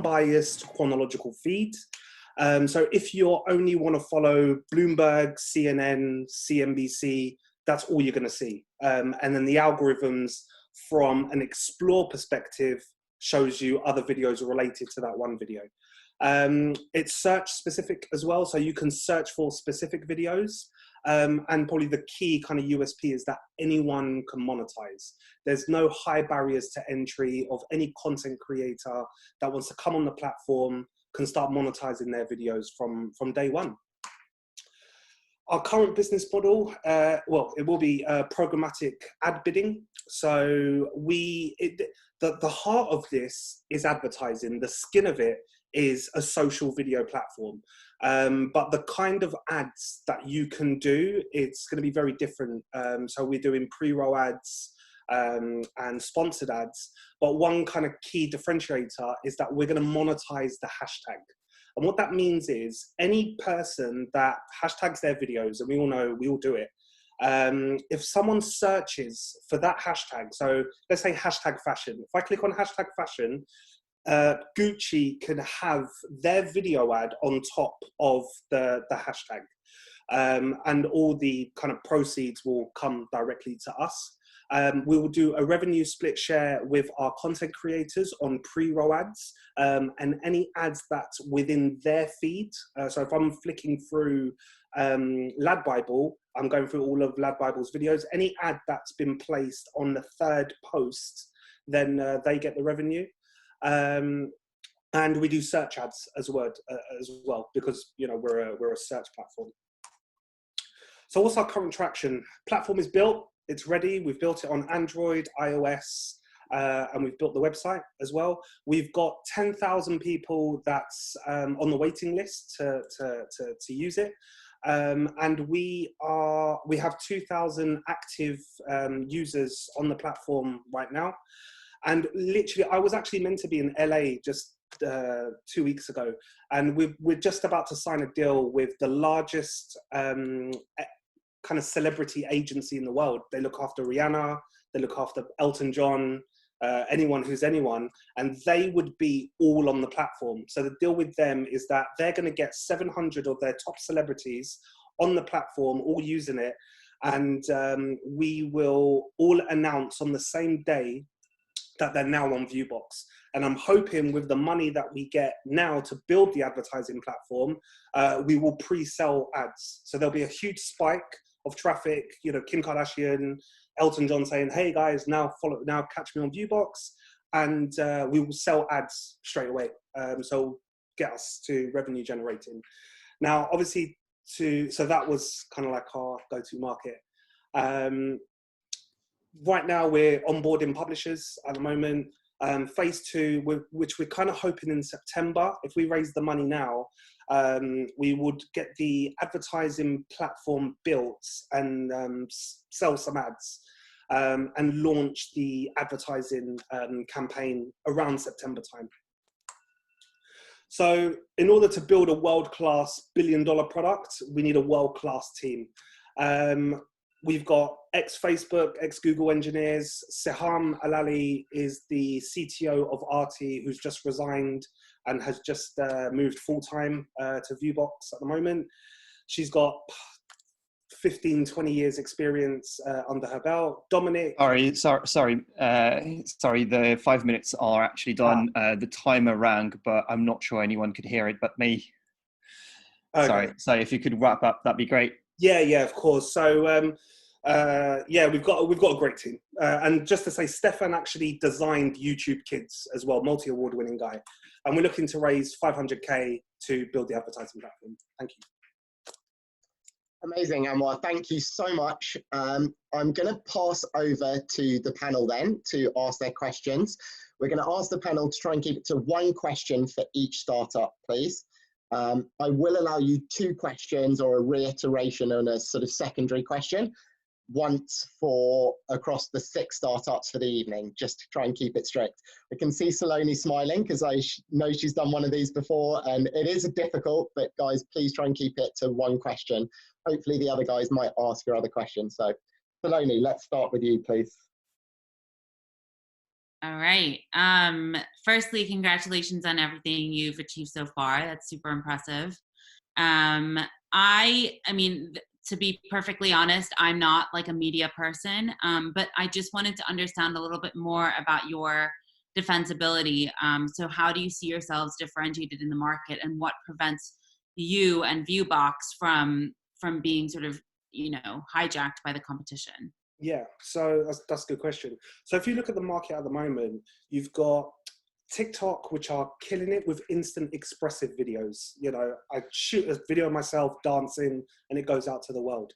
unbiased chronological feed. So if you only want to follow Bloomberg, CNN, CNBC, that's all you're going to see. And then the algorithms from an explore perspective shows you other videos related to that one video. It's search specific as well, so you can search for specific videos. And probably the key kind of USP is that anyone can monetize. There's no high barriers to entry of any content creator that wants to come on the platform can start monetizing their videos from day one. Our current business model, well, it will be programmatic ad bidding. So the heart of this is advertising. The skin of it is a social video platform. But the kind of ads that you can do, it's going to be very different. So we're doing pre-roll ads and sponsored ads. But one kind of key differentiator is that we're going to monetize the hashtag. And what that means is any person that hashtags their videos, and we all know, we all do it. If someone searches for that hashtag, so let's say hashtag fashion. If I click on hashtag fashion, Gucci can have their video ad on top of the hashtag. And all the kind of proceeds will come directly to us. We will do a revenue split share with our content creators on pre-roll ads and any ads that's within their feed. So if I'm flicking through Lad Bible, I'm going through all of Lad Bible's videos. Any ad that's been placed on the third post, then they get the revenue. And we do search ads as well, because we're a search platform. So what's our current traction? Platform is built. It's ready. We've built it on Android, iOS, and we've built the website as well. We've got 10,000 people that's on the waiting list to use it. And we have 2,000 active users on the platform right now. And literally, I was actually meant to be in LA just 2 weeks ago, and we're just about to sign a deal with the largest kind of celebrity agency in the world. They look after Rihanna, they look after Elton John, anyone who's anyone, and they would be all on the platform. So the deal with them is that they're going to get 700 of their top celebrities on the platform, all using it, and we will all announce on the same day that they're now on Vuebox. And I'm hoping with the money that we get now to build the advertising platform, we will pre-sell ads. So there'll be a huge spike of traffic, Kim Kardashian, Elton John saying, hey guys, now catch me on Vuebox, and we will sell ads straight away. So get us to revenue generating. Now, obviously, so that was kind of like our go-to market. Right now, we're onboarding publishers at the moment. Phase 2, which we're kind of hoping in September, if we raise the money now, we would get the advertising platform built and sell some ads and launch the advertising campaign around September time. So in order to build a world-class billion-dollar product, we need a world-class team. We've got ex-Facebook, ex-Google engineers. Seham Alali is the CTO of Arti, who's just resigned and has just moved full-time to Vuebox at the moment. She's got 15, 20 years experience under her belt. Dominic. Sorry. The 5 minutes are actually done. The timer rang, but I'm not sure anyone could hear it but me. Okay. Sorry. So if you could wrap up, that'd be great. Yeah, of course. So, we've got a great team. And just to say, Stefan actually designed YouTube Kids as well, multi-award winning guy. And we're looking to raise 500K to build the advertising platform. Thank you. Amazing, Anwar. Thank you so much. I'm going to pass over to the panel then to ask their questions. We're going to ask the panel to try and keep it to one question for each startup, please. I will allow you 2 questions or a reiteration and a sort of secondary question, once for across the 6 startups for the evening, just to try and keep it strict. I can see Saloni smiling because I know she's done one of these before, and it is difficult, but guys, please try and keep it to one question. Hopefully the other guys might ask your other questions. So Saloni, let's start with you, please. All right. Firstly, congratulations on everything you've achieved so far. That's super impressive. I mean, to be perfectly honest, I'm not like a media person, but I just wanted to understand a little bit more about your defensibility. So how do you see yourselves differentiated in the market, and what prevents you and Vuebox from being sort of, you know, hijacked by the competition? Yeah, so that's a good question. So if you look at the market at the moment, you've got TikTok, which are killing it with instant expressive videos. You know, I shoot a video of myself dancing and it goes out to the world.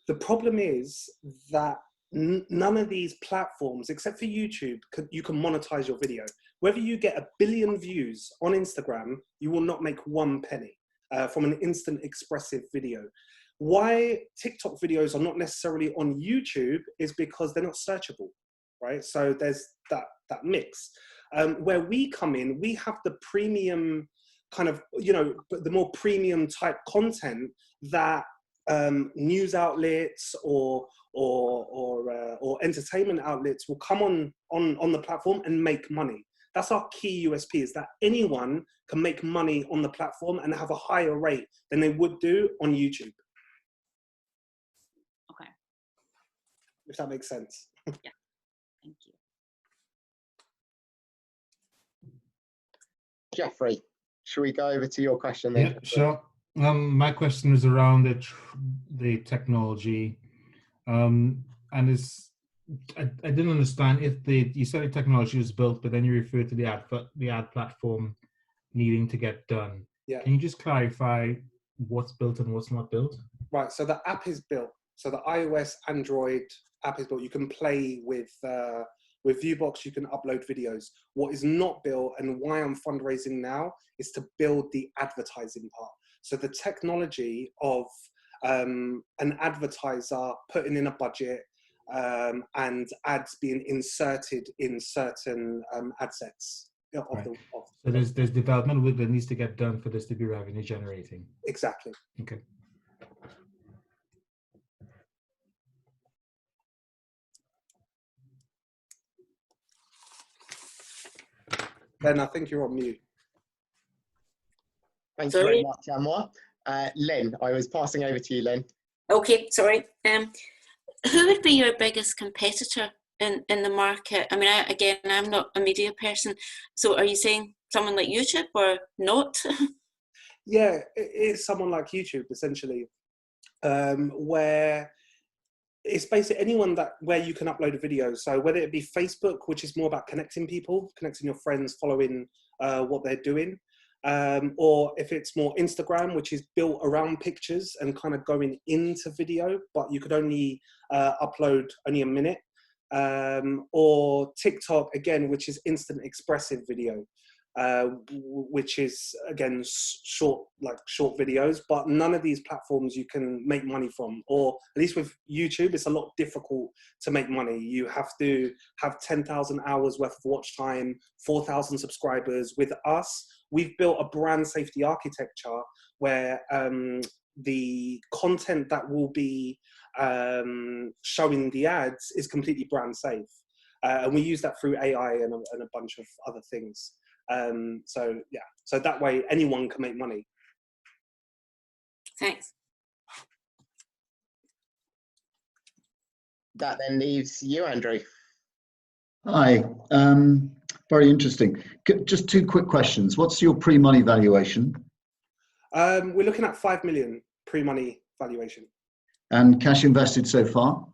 The problem is that none of these platforms, except for YouTube, you can monetize your video. Whether you get 1 billion views on Instagram, you will not make 1 penny from an instant expressive video. Why TikTok videos are not necessarily on YouTube is because they're not searchable, right? So there's that mix. Where we come in, we have the premium kind of, you know, the more premium type content that news outlets or entertainment outlets will come on the platform and make money. That's our key USP, is that anyone can make money on the platform and have a higher rate than they would do on YouTube. Okay. If that makes sense. Yeah, thank you. Jeffrey, should we go over to your question then? Yeah, sure. My question is around the technology, and I didn't understand if you said the technology was built, but then you referred to the ad platform needing to get done. Yeah. Can you just clarify what's built and what's not built? Right. So the app is built. So the iOS, Android app is built. You can play with Vuebox, you can upload videos. What is not built, and why I'm fundraising now, is to build the advertising part. So the technology of an advertiser putting in a budget and ads being inserted in certain ad sets. Right. So there's development work that needs to get done for this to be revenue generating. Exactly. Okay. Ben, I think you're on mute. Thanks very much, Anwar. Lynn, I was passing over to you, Lynn. Okay, sorry. Who would be your biggest competitor in the market? I mean, I'm not a media person, so are you saying someone like YouTube or not? Yeah, it's someone like YouTube, essentially, where it's basically anyone where you can upload a video. So whether it be Facebook, which is more about connecting people, connecting your friends, following what they're doing, or if it's more Instagram, which is built around pictures and kind of going into video, but you could only upload only a minute, or TikTok, again, which is instant expressive video, which is again short videos. But none of these platforms you can make money from, or at least with YouTube, it's a lot difficult to make money. You have to have 10,000 hours worth of watch time, 4,000 subscribers. With us, we've built a brand safety architecture where the content that will be showing the ads is completely brand safe, and we use that through AI and a bunch of other things. So that way anyone can make money. Thanks. That then leaves you, Andrew. Hi, very interesting. Just 2 quick questions. What's your pre-money valuation? We're looking at 5 million pre-money valuation. And cash invested so far?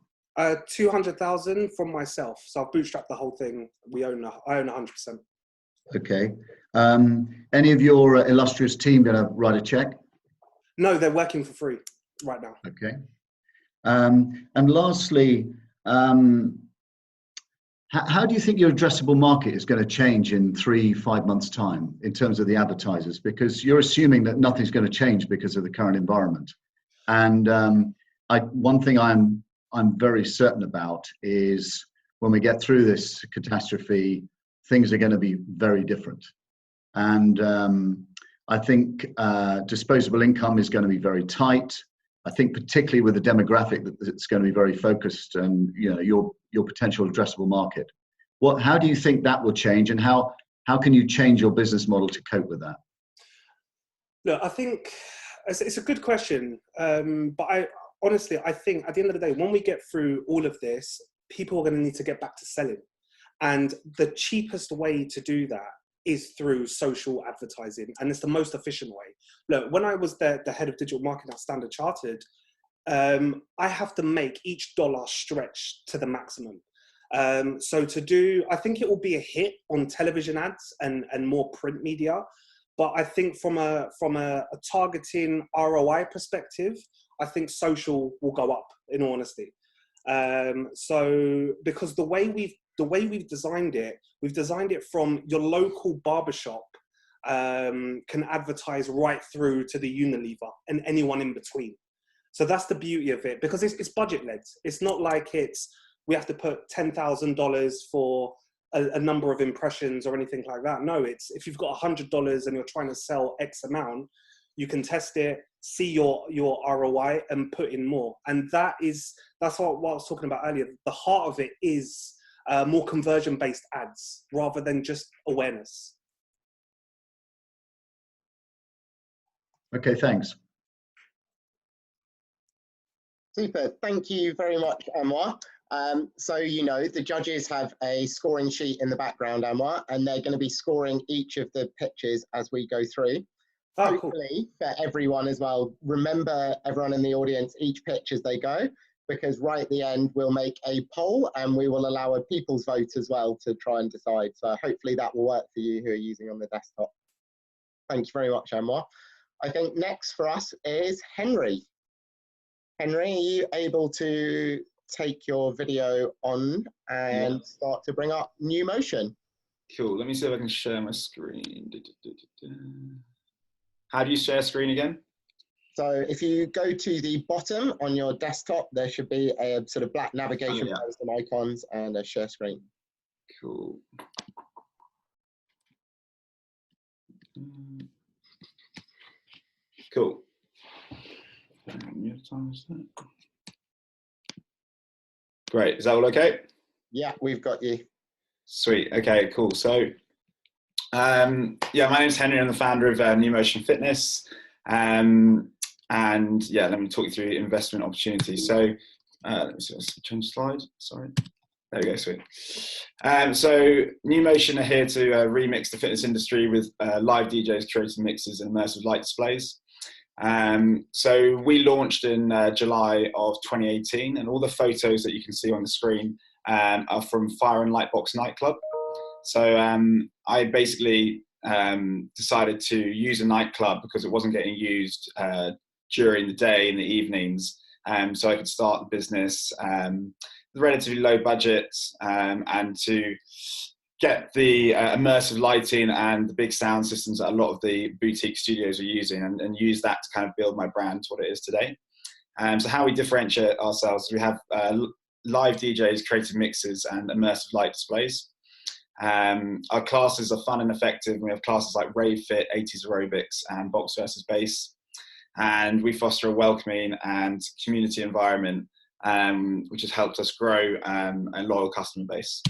200,000 from myself. So I've bootstrapped the whole thing. I own 100%. Okay. Any of your illustrious team going to write a check? No, they're working for free right now. Okay. And lastly, how do you think your addressable market is going to change in 3-5 months' time in terms of the advertisers? Because you're assuming that nothing's going to change because of the current environment. And one thing I'm very certain about is when we get through this catastrophe, things are going to be very different. And I think disposable income is going to be very tight. I think particularly with the demographic that it's going to be very focused, and your potential addressable market. How do you think that will change, and how can you change your business model to cope with that? Look, I think it's a good question, but I think at the end of the day, when we get through all of this, people are going to need to get back to selling. And the cheapest way to do that is through social advertising. And it's the most efficient way. Look, when I was the head of digital marketing at Standard Chartered, I have to make each dollar stretch to the maximum. So I think it will be a hit on television ads and more print media. But I think from a targeting ROI perspective, I think social will go up, in all honesty. So because the way we've designed it from your local barbershop can advertise right through to the Unilever and anyone in between. So that's the beauty of it, because it's budget led. It's not like we have to put $10,000 for a number of impressions or anything like that. No, it's if you've got $100 and you're trying to sell X amount, you can test it, see your ROI and put in more. And that's what I was talking about earlier. The heart of it is more conversion-based ads rather than just awareness. Okay, thanks. Super, thank you very much, Anwar. So, the judges have a scoring sheet in the background, Anwar, and they're going to be scoring each of the pitches as we go through. Oh, cool. Hopefully, for everyone as well, remember everyone in the audience, each pitch as they go, because right at the end, we'll make a poll and we will allow a people's vote as well to try and decide. So hopefully that will work for you who are using on the desktop. Thank you very much, Anwar. I think next for us is Henry. Henry, are you able to take your video on and start to bring up new motion? Cool, let me see if I can share my screen. How do you share screen again? So if you go to the bottom on your desktop, there should be a sort of black navigation bar with some icons and a share screen. Cool. Cool. Great, is that all okay? Yeah, we've got you. Sweet, okay, cool. So, my name's Henry, I'm the founder of New Motion Fitness. And let me talk you through investment opportunities. So, let me see, let's change slide, sorry. There we go, sweet. So New Motion are here to remix the fitness industry with live DJs, curated mixes and immersive light displays. So we launched in July of 2018, and all the photos that you can see on the screen are from Fire and Lightbox nightclub. So I basically decided to use a nightclub because it wasn't getting used during the day in the evenings, so I could start the business with relatively low budget and to get the immersive lighting and the big sound systems that a lot of the boutique studios are using, and use that to kind of build my brand to what it is today. So how we differentiate ourselves, we have live DJs, creative mixes and immersive light displays. Our classes are fun and effective, and we have classes like Rave Fit, 80s aerobics and box versus bass. And we foster a welcoming and community environment, which has helped us grow a loyal customer base.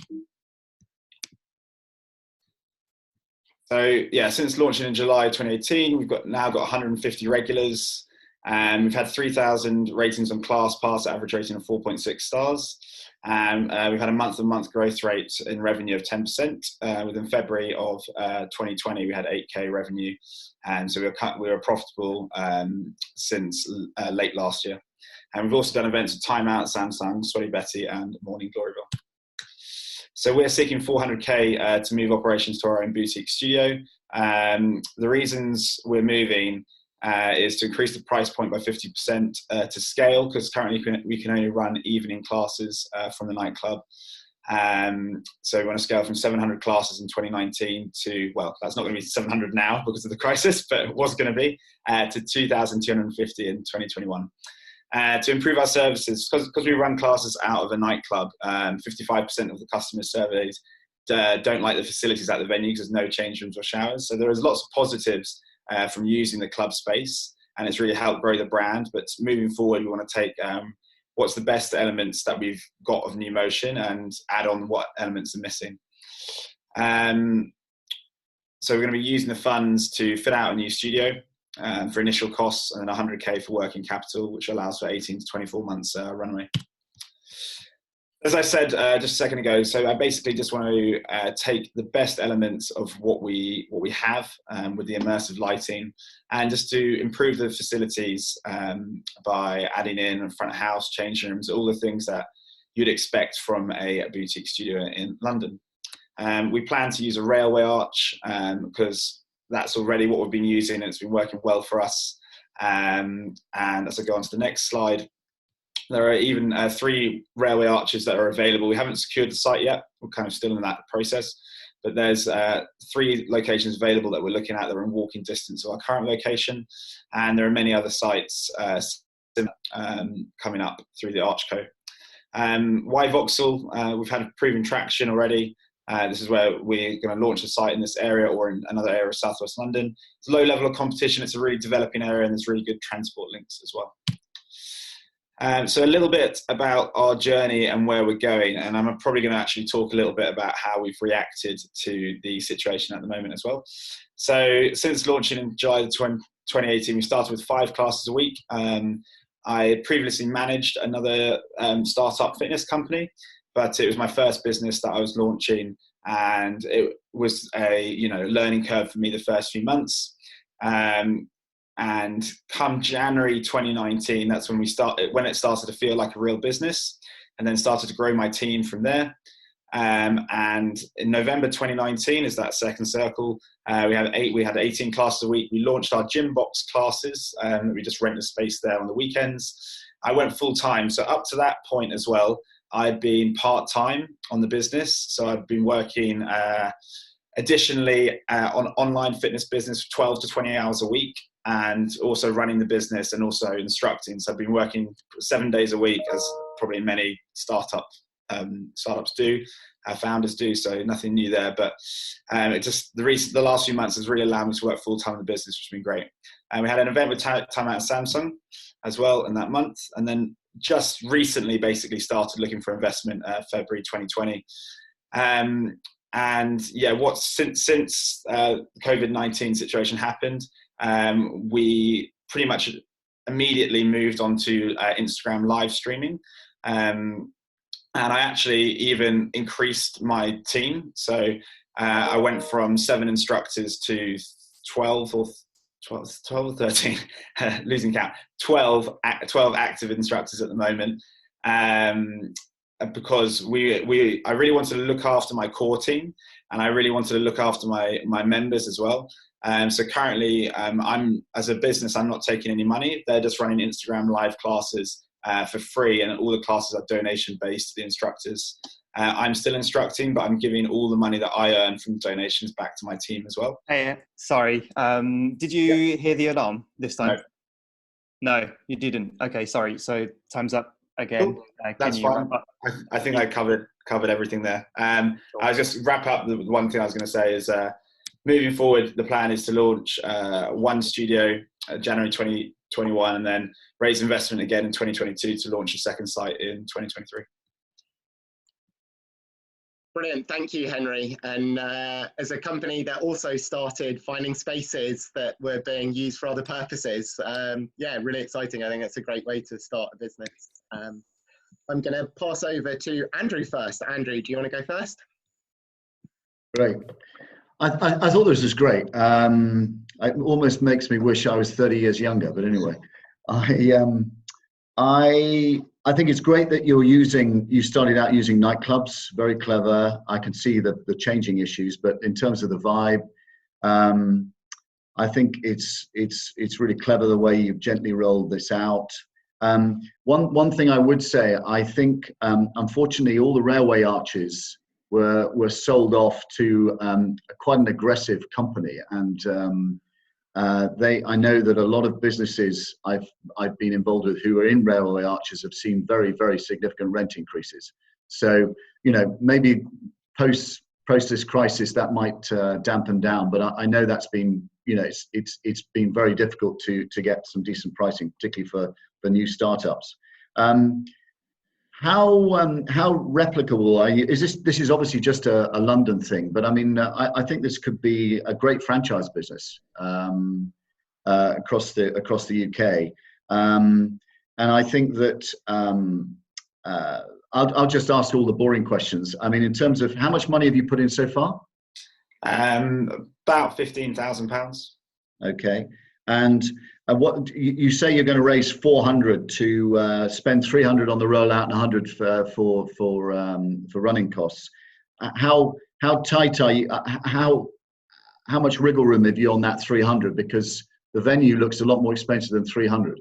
So yeah, since launching in July 2018, we've now got 150 regulars, and we've had 3,000 ratings on ClassPass, average rating of 4.6 stars. And we've had a month-on-month growth rate in revenue of 10%. Within February of 2020, we had 8K revenue, and so we were profitable since late last year. And we've also done events with Time Out, Samsung, Sweaty Betty, and Morning Gloryville. So we're seeking 400K to move operations to our own boutique studio. The reasons we're moving is to increase the price point by 50% to scale, because currently we can only run evening classes from the nightclub. So we want to scale from 700 classes in 2019 to, well, that's not going to be 700 now because of the crisis, but it was going to be, to 2,250 in 2021. To improve our services, because we run classes out of a nightclub, 55% of the customers surveyed don't like the facilities at the venue because there's no change rooms or showers. So there is lots of positives from using the club space, and it's really helped grow the brand. But moving forward, we want to take what's the best elements that we've got of New Motion and add on what elements are missing. So we're going to be using the funds to fit out a new studio for initial costs, and then 100k for working capital, which allows for 18 to 24 months runway. As I said just a second ago, so I basically just want to take the best elements of what we have with the immersive lighting, and just to improve the facilities by adding in front of house, change rooms, all the things that you'd expect from a boutique studio in London. We plan to use a railway arch because that's already what we've been using, and it's been working well for us. And as I go on to the next slide, there are even 3 railway arches that are available. We haven't secured the site yet. We're kind of still in that process. But there's 3 locations available that we're looking at that are in walking distance of our current location. And there are many other sites coming up through the Archco. Why Vauxhall? We've had proven traction already. This is where we're going to launch a site in this area or in another area of southwest London. It's a low level of competition. It's a really developing area, and there's really good transport links as well. So a little bit about our journey and where we're going, and I'm probably going to actually talk a little bit about how we've reacted to the situation at the moment as well. So since launching in July 2018, we started with 5 classes a week. I previously managed another startup fitness company, but it was my first business that I was launching, and it was a learning curve for me the first few months. And come January 2019, that's when it started to feel like a real business, and then started to grow my team from there. And in November 2019 is that second circle. We had 18 classes a week. We launched our gym box classes. We just rent the space there on the weekends. I went full time. So up to that point as well, I'd been part-time on the business. So I've been working additionally on online fitness business 12 to 20 hours a week, and also running the business and also instructing. So I've been working 7 days a week, as probably many startups do, founders do. So nothing new there, but it just the last few months has really allowed me to work full time in the business, which has been great. And we had an event with Time Out Samsung as well in that month, and then just recently basically started looking for investment February 2020. And yeah, since the COVID-19 situation happened, we pretty much immediately moved on to Instagram live streaming. And I actually even increased my team. So I went from 7 instructors to 12 or 13, losing count, 12 active instructors at the moment. Because I really wanted to look after my core team, and I really wanted to look after my members as well. So currently, as a business, I'm not taking any money. They're just running Instagram live classes for free, and all the classes are donation based to the instructors. I'm still instructing, but I'm giving all the money that I earn from donations back to my team as well. Hey, sorry. Did you hear the alarm this time? No, you didn't. Okay, sorry. So time's up again. Cool. That's fine. I think I covered everything there. I'll just wrap up. The one thing I was going to say is moving forward, the plan is to launch 1 studio January 2021, and then raise investment again in 2022 to launch a second site in 2023. Brilliant, thank you, Henry. And as a company that also started finding spaces that were being used for other purposes, yeah, really exciting. I think that's a great way to start a business. I'm going to pass over to Andrew first. Andrew, do you want to go first? Great. I thought this was great. It almost makes me wish I was 30 years younger, but anyway, I think it's great that you started out using nightclubs. Very clever. I can see the changing issues, but in terms of the vibe, I think it's really clever the way you've gently rolled this out. One thing I would say, I think unfortunately all the railway arches were sold off to quite an aggressive company, and I know that a lot of businesses I've been involved with who are in railway arches have seen very, very significant rent increases. So, maybe post this crisis that might dampen down, but I know that's been, it's been very difficult to get some decent pricing, particularly for new startups. how replicable are you? Is this is obviously just a London thing, but I mean, I think this could be a great franchise business across the UK. And I think that I'll just ask all the boring questions. I mean, in terms of how much money have you put in so far? About £15,000. Okay. And what you say you're going to raise 400 to spend 300 on the rollout and 100 for running costs. How tight are you? How much wriggle room have you on that 300? Because the venue looks a lot more expensive than 300.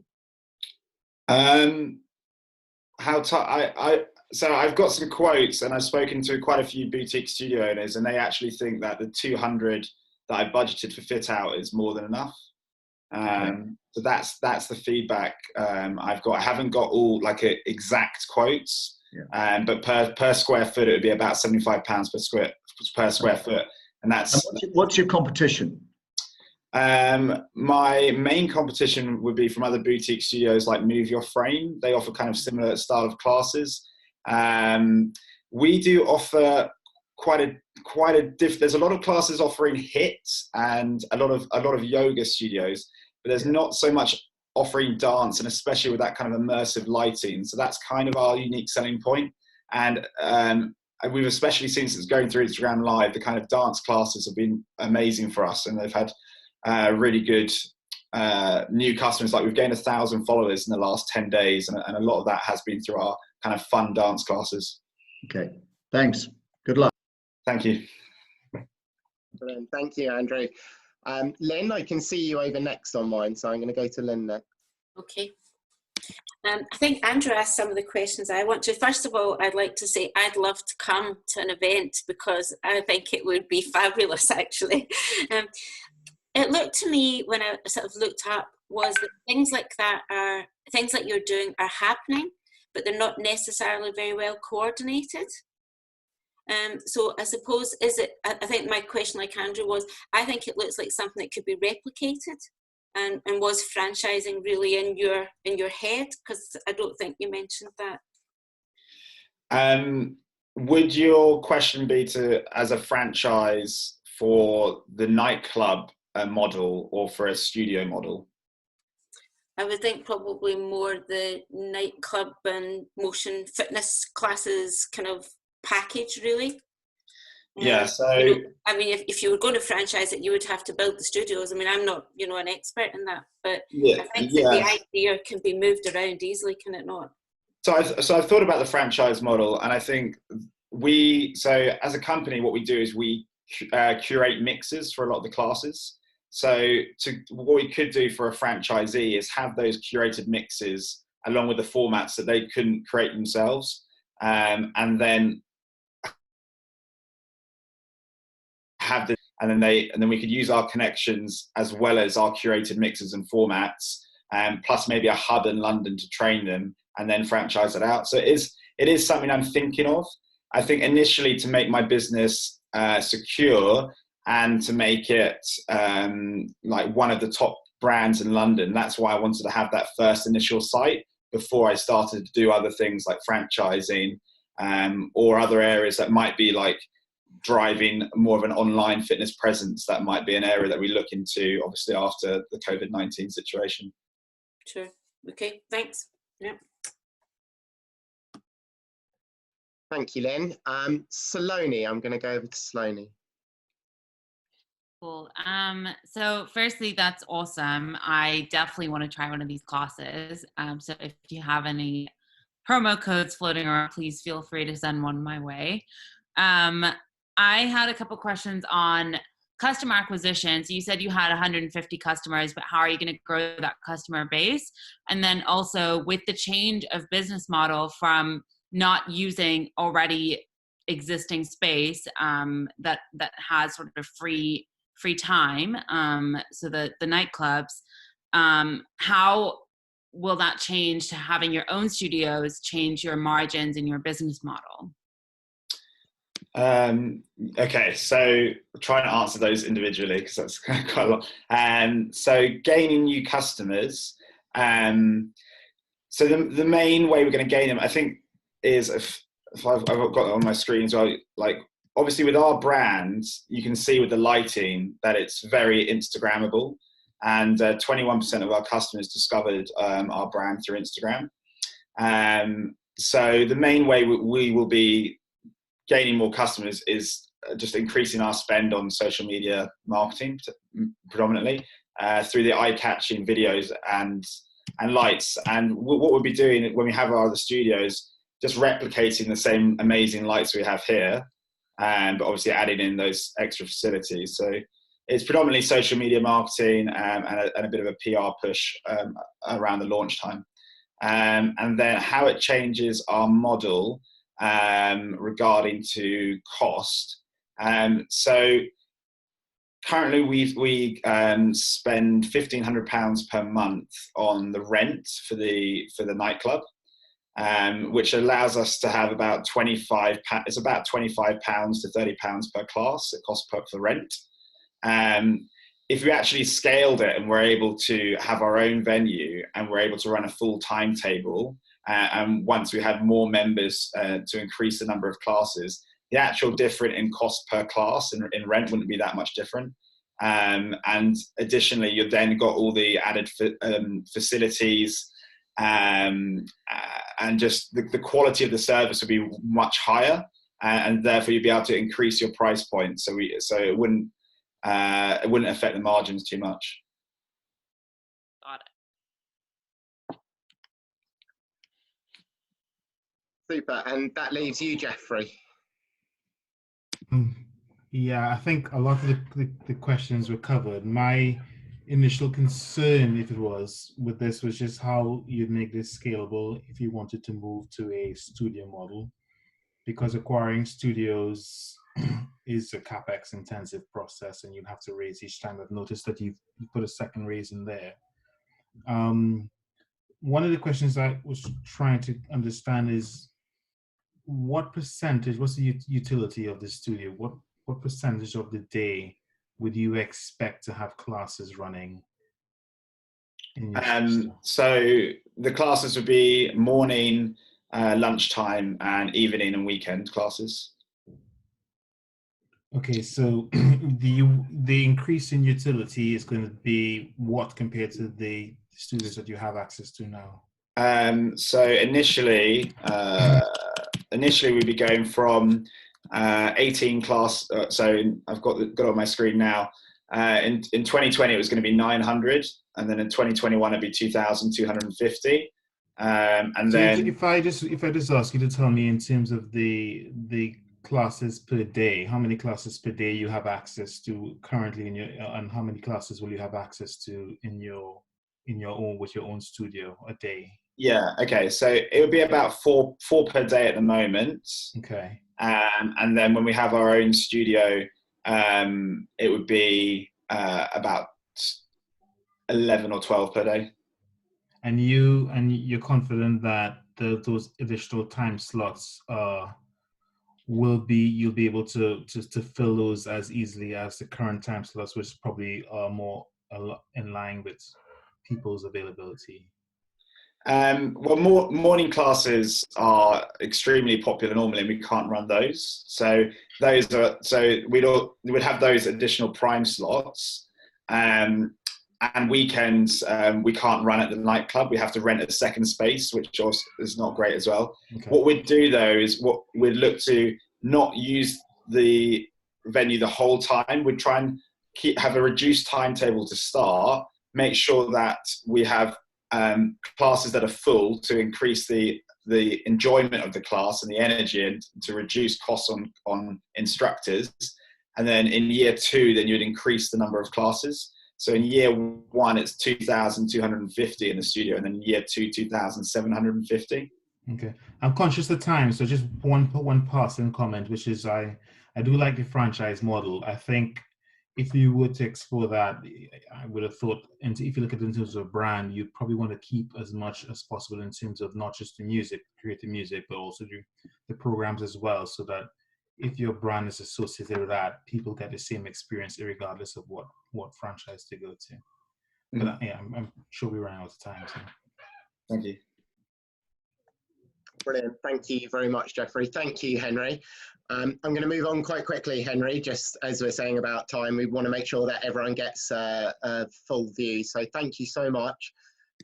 How tight? So I've got some quotes, and I've spoken to quite a few boutique studio owners, and they actually think that the 200 that I budgeted for fit out is more than enough. So that's the feedback I've got. I haven't got all like exact quotes, but per square foot it would be about £75 per square foot, and that's. And what's your competition? My main competition would be from other boutique studios like Move Your Frame. They offer kind of similar style of classes. We do offer there's a lot of classes offering hits and a lot of yoga studios, but there's not so much offering dance, and especially with that kind of immersive lighting. So that's kind of our unique selling point. And we've especially seen since going through Instagram Live, the kind of dance classes have been amazing for us, and they've had really good new customers. Like we've gained 1,000 followers in the last 10 days, and a lot of that has been through our kind of fun dance classes. Okay, thanks. Good luck. Thank you. Brilliant. Thank you, Andrew. Lynn, I can see you over next on mine, so I'm going to go to Lynn next. Okay. I think Andrew asked some of the questions I want to. First of all, I'd like to say I'd love to come to an event because I think it would be fabulous, actually. It looked to me when I sort of looked up was that things like that are, things that you're doing are happening, but they're not necessarily very well coordinated. So I suppose, I think my question, like Andrew, was, I think it looks like something that could be replicated, and was franchising really in your head? Because I don't think you mentioned that. Would your question be as a franchise for the nightclub model or for a studio model? I would think probably more the nightclub and motion fitness classes kind of package, really. Yeah, so I mean, if you were going to franchise it, you would have to build the studios. I mean, I'm not, an expert in that, but I think that the idea can be moved around easily, can it not? So I've thought about the franchise model, and I think so as a company, what we do is we curate mixes for a lot of the classes. So what we could do for a franchisee is have those curated mixes along with the formats that they couldn't create themselves, and then have and then we could use our connections as well as our curated mixes and formats, plus maybe a hub in London to train them, and then franchise it out. So it is something I'm thinking of. I think initially to make my business secure and to make it like one of the top brands in London, that's why I wanted to have that first initial site before I started to do other things like franchising or other areas that might be like driving more of an online fitness presence. That might be an area that we look into, obviously, after the COVID-19 situation. Sure. Okay, thanks. Yeah. Thank you, Lynn. Saloni, I'm going to go over to Saloni. Cool. So firstly, that's awesome. I definitely want to try one of these classes. So if you have any promo codes floating around, please feel free to send one my way. I had a couple questions on customer acquisition. So you said you had 150 customers, but how are you going to grow that customer base? And then also with the change of business model from not using already existing space that has sort of free time, so the nightclubs, how will that change to having your own studios change your margins in your business model? Okay, so trying to answer those individually because that's quite a lot. So gaining new customers. So the main way we're going to gain them, I think is, if I've got it on my screen as well, like obviously with our brand, you can see with the lighting that it's very Instagrammable, and 21% of our customers discovered our brand through Instagram. So the main way we will be gaining more customers is just increasing our spend on social media marketing, predominantly through the eye-catching videos and lights. And what we'll be doing when we have our other studios, just replicating the same amazing lights we have here, but obviously adding in those extra facilities. So it's predominantly social media marketing and a bit of a PR push around the launch time. And then how it changes our model regarding to cost. So currently we spend £1,500 per month on the rent for the nightclub, which allows us to have about £25 to £30 per class. It costs for rent. If we actually scaled it and we're able to have our own venue and we're able to run a full timetable, and once we have more members to increase the number of classes, the actual difference in cost per class in rent wouldn't be that much different. And additionally, you've then got all the added facilities, and just the quality of the service would be much higher, and therefore you'd be able to increase your price point. So it wouldn't affect the margins too much. Got it. Super, and that leaves you, Jeffrey. Yeah, I think a lot of the questions were covered. My initial concern, if it was, with this was just how you'd make this scalable if you wanted to move to a studio model, because acquiring studios is a capex intensive process, and you'd have to raise each time. I've noticed that you've put a second raise in there. One of the questions I was trying to understand is what percentage, what's the utility of the studio? What percentage of the day would you expect to have classes running in your system? So the classes would be morning, lunchtime, and evening and weekend classes. Okay, so the increase in utility is going to be what compared to the studios that you have access to now? So initially we'd be going from 18 class. So I've got on my screen now. In 2020 it was going to be 900, and then in 2021 it'd be 2,250. And so then if I just ask you to tell me in terms of the classes per day, how many classes per day you have access to currently and how many classes will you have access to in your own, with your own studio a day? Yeah, okay, so it would be about four per day at the moment. Okay. And then when we have our own studio, it would be about 11 or 12 per day. And you're confident that those additional time slots you'll be able to fill those as easily as the current time slots, which probably are more in line with people's availability? Well, morning classes are extremely popular normally, and we can't run those. So we would have those additional prime slots. And weekends we can't run at the nightclub. We have to rent a second space, which also is not great as well. Okay. What we'd do though is we'd look to not use the venue the whole time. We'd try and have a reduced timetable to start, make sure that we have classes that are full to increase the enjoyment of the class and the energy, and to reduce costs on instructors. And then in year 2, then you'd increase the number of classes. So in year 1, it's 2,250 in the studio, and then year 2, 2,750. Okay, I'm conscious of time, so just one passing comment, which is I do like the franchise model. I think if you were to explore that, I would have thought, and if you look at it in terms of brand, you probably want to keep as much as possible in terms of not just the music, creative music, but also the programs as well, so that if your brand is associated with that, people get the same experience regardless of what franchise to go to. But yeah, I'm sure we're running out of time. So. Thank you. Brilliant. Thank you very much, Jeffrey. Thank you, Henry. I'm going to move on quite quickly, Henry, just as we're saying about time. We want to make sure that everyone gets a full view. So thank you so much.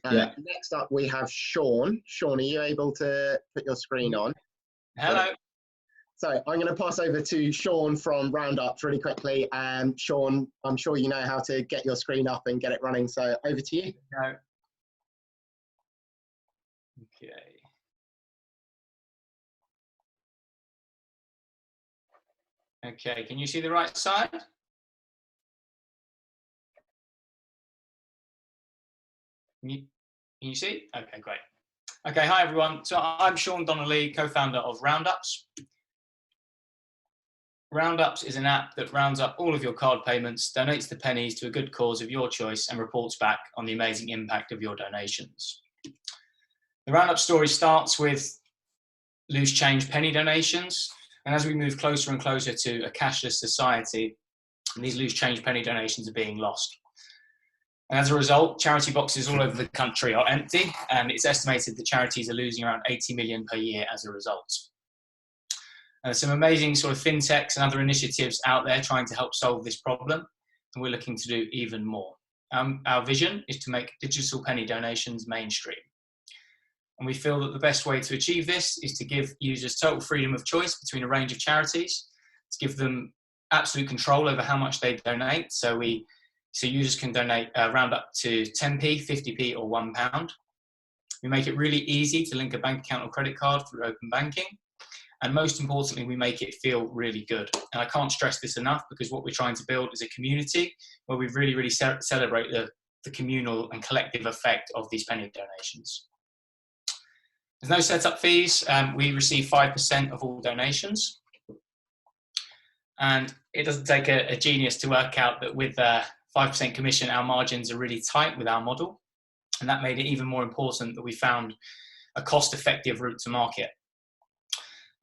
Next up, we have Sean. Sean, are you able to put your screen on? Hello. So I'm going to pass over to Sean from Roundups really quickly. Sean, I'm sure you know how to get your screen up and get it running. So over to you. No. Okay. Okay, can you see the right side? Can you see? Okay, great. Okay, hi everyone. So I'm Sean Donnelly, co-founder of Roundups. Roundups is an app that rounds up all of your card payments, donates the pennies to a good cause of your choice, and reports back on the amazing impact of your donations. The Roundup story starts with loose change penny donations. And as we move closer and closer to a cashless society, these loose change penny donations are being lost. And as a result, charity boxes all over the country are empty, and it's estimated that charities are losing around 80 million per year as a result. Some amazing sort of fintechs and other initiatives out there trying to help solve this problem, and we're looking to do even more. Our vision is to make digital penny donations mainstream. And we feel that the best way to achieve this is to give users total freedom of choice between a range of charities, to give them absolute control over how much they donate. So users can donate round up to 10p, 50p or £1. We make it really easy to link a bank account or credit card through open banking. And most importantly, we make it feel really good. And I can't stress this enough, because what we're trying to build is a community where we really celebrate the communal and collective effect of these penny donations. There's no setup fees. We receive 5% of all donations. And it doesn't take a genius to work out that with 5% commission, our margins are really tight with our model. And that made it even more important that we found a cost-effective route to market.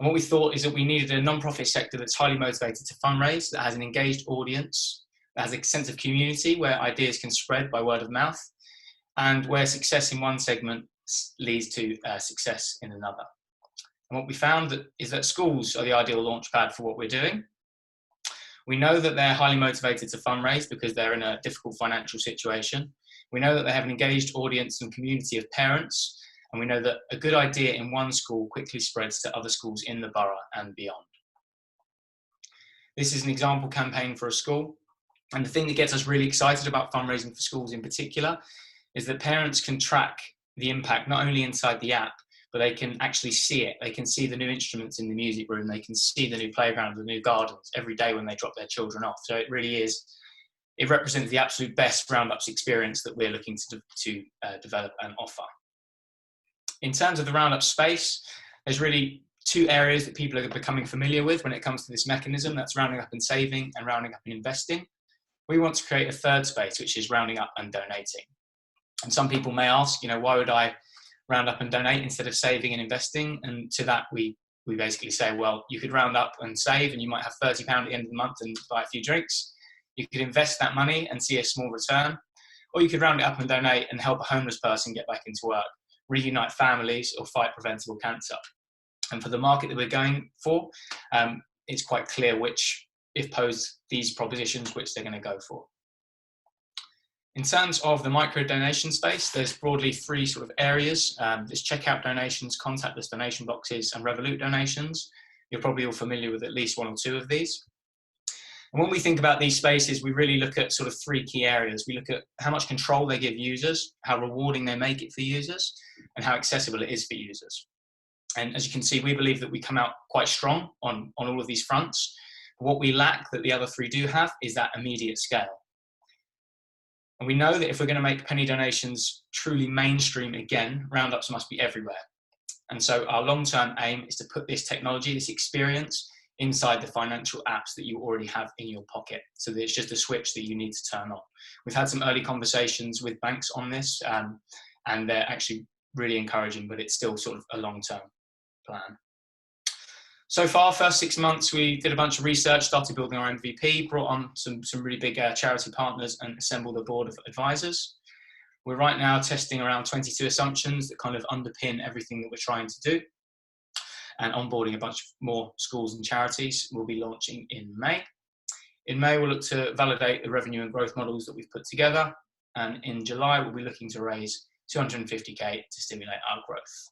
And what we thought is that we needed a non-profit sector that's highly motivated to fundraise, that has an engaged audience, that has a sense of community where ideas can spread by word of mouth, and where success in one segment leads to success in another. And what we found is that schools are the ideal launchpad for what we're doing. We know that they're highly motivated to fundraise because they're in a difficult financial situation. We know that they have an engaged audience and community of parents, and we know that a good idea in one school quickly spreads to other schools in the borough and beyond. This is an example campaign for a school, and the thing that gets us really excited about fundraising for schools in particular is that parents can track the impact not only inside the app, but they can actually see it. They can see the new instruments in the music room. They can see the new playground, the new gardens every day when they drop their children off. So it really is, it represents the absolute best Roundups experience that we're looking to develop and offer. In terms of the Roundup space, there's really two areas that people are becoming familiar with when it comes to this mechanism. That's rounding up and saving and rounding up and investing. We want to create a third space, which is rounding up and donating. And some people may ask, why would I round up and donate instead of saving and investing? And to that, we basically say, well, you could round up and save, and you might have £30 at the end of the month and buy a few drinks. You could invest that money and see a small return, or you could round it up and donate and help a homeless person get back into work, reunite families, or fight preventable cancer. And for the market that we're going for, it's quite clear which, if posed these propositions, which they're going to go for. In terms of the micro donation space, there's broadly three sort of areas. There's checkout donations, contactless donation boxes, and Revolut donations. You're probably all familiar with at least one or two of these. And when we think about these spaces, we really look at sort of three key areas. We look at how much control they give users, how rewarding they make it for users, and how accessible it is for users. And as you can see, we believe that we come out quite strong on all of these fronts. What we lack that the other three do have is that immediate scale. And we know that if we're going to make penny donations truly mainstream again, Roundups must be everywhere. And so our long-term aim is to put this technology, this experience, inside the financial apps that you already have in your pocket, so that it's just a switch that you need to turn on. We've had some early conversations with banks on this, and they're actually really encouraging, but it's still sort of a long-term plan. So far, first 6 months, we did a bunch of research, started building our MVP, brought on some really big charity partners, and assembled a board of advisors. We're right now testing around 22 assumptions that kind of underpin everything that we're trying to do. and onboarding a bunch more schools and charities. We'll be launching in May. In May, we'll look to validate the revenue and growth models that we've put together. And in July, we'll be looking to raise 250k to stimulate our growth.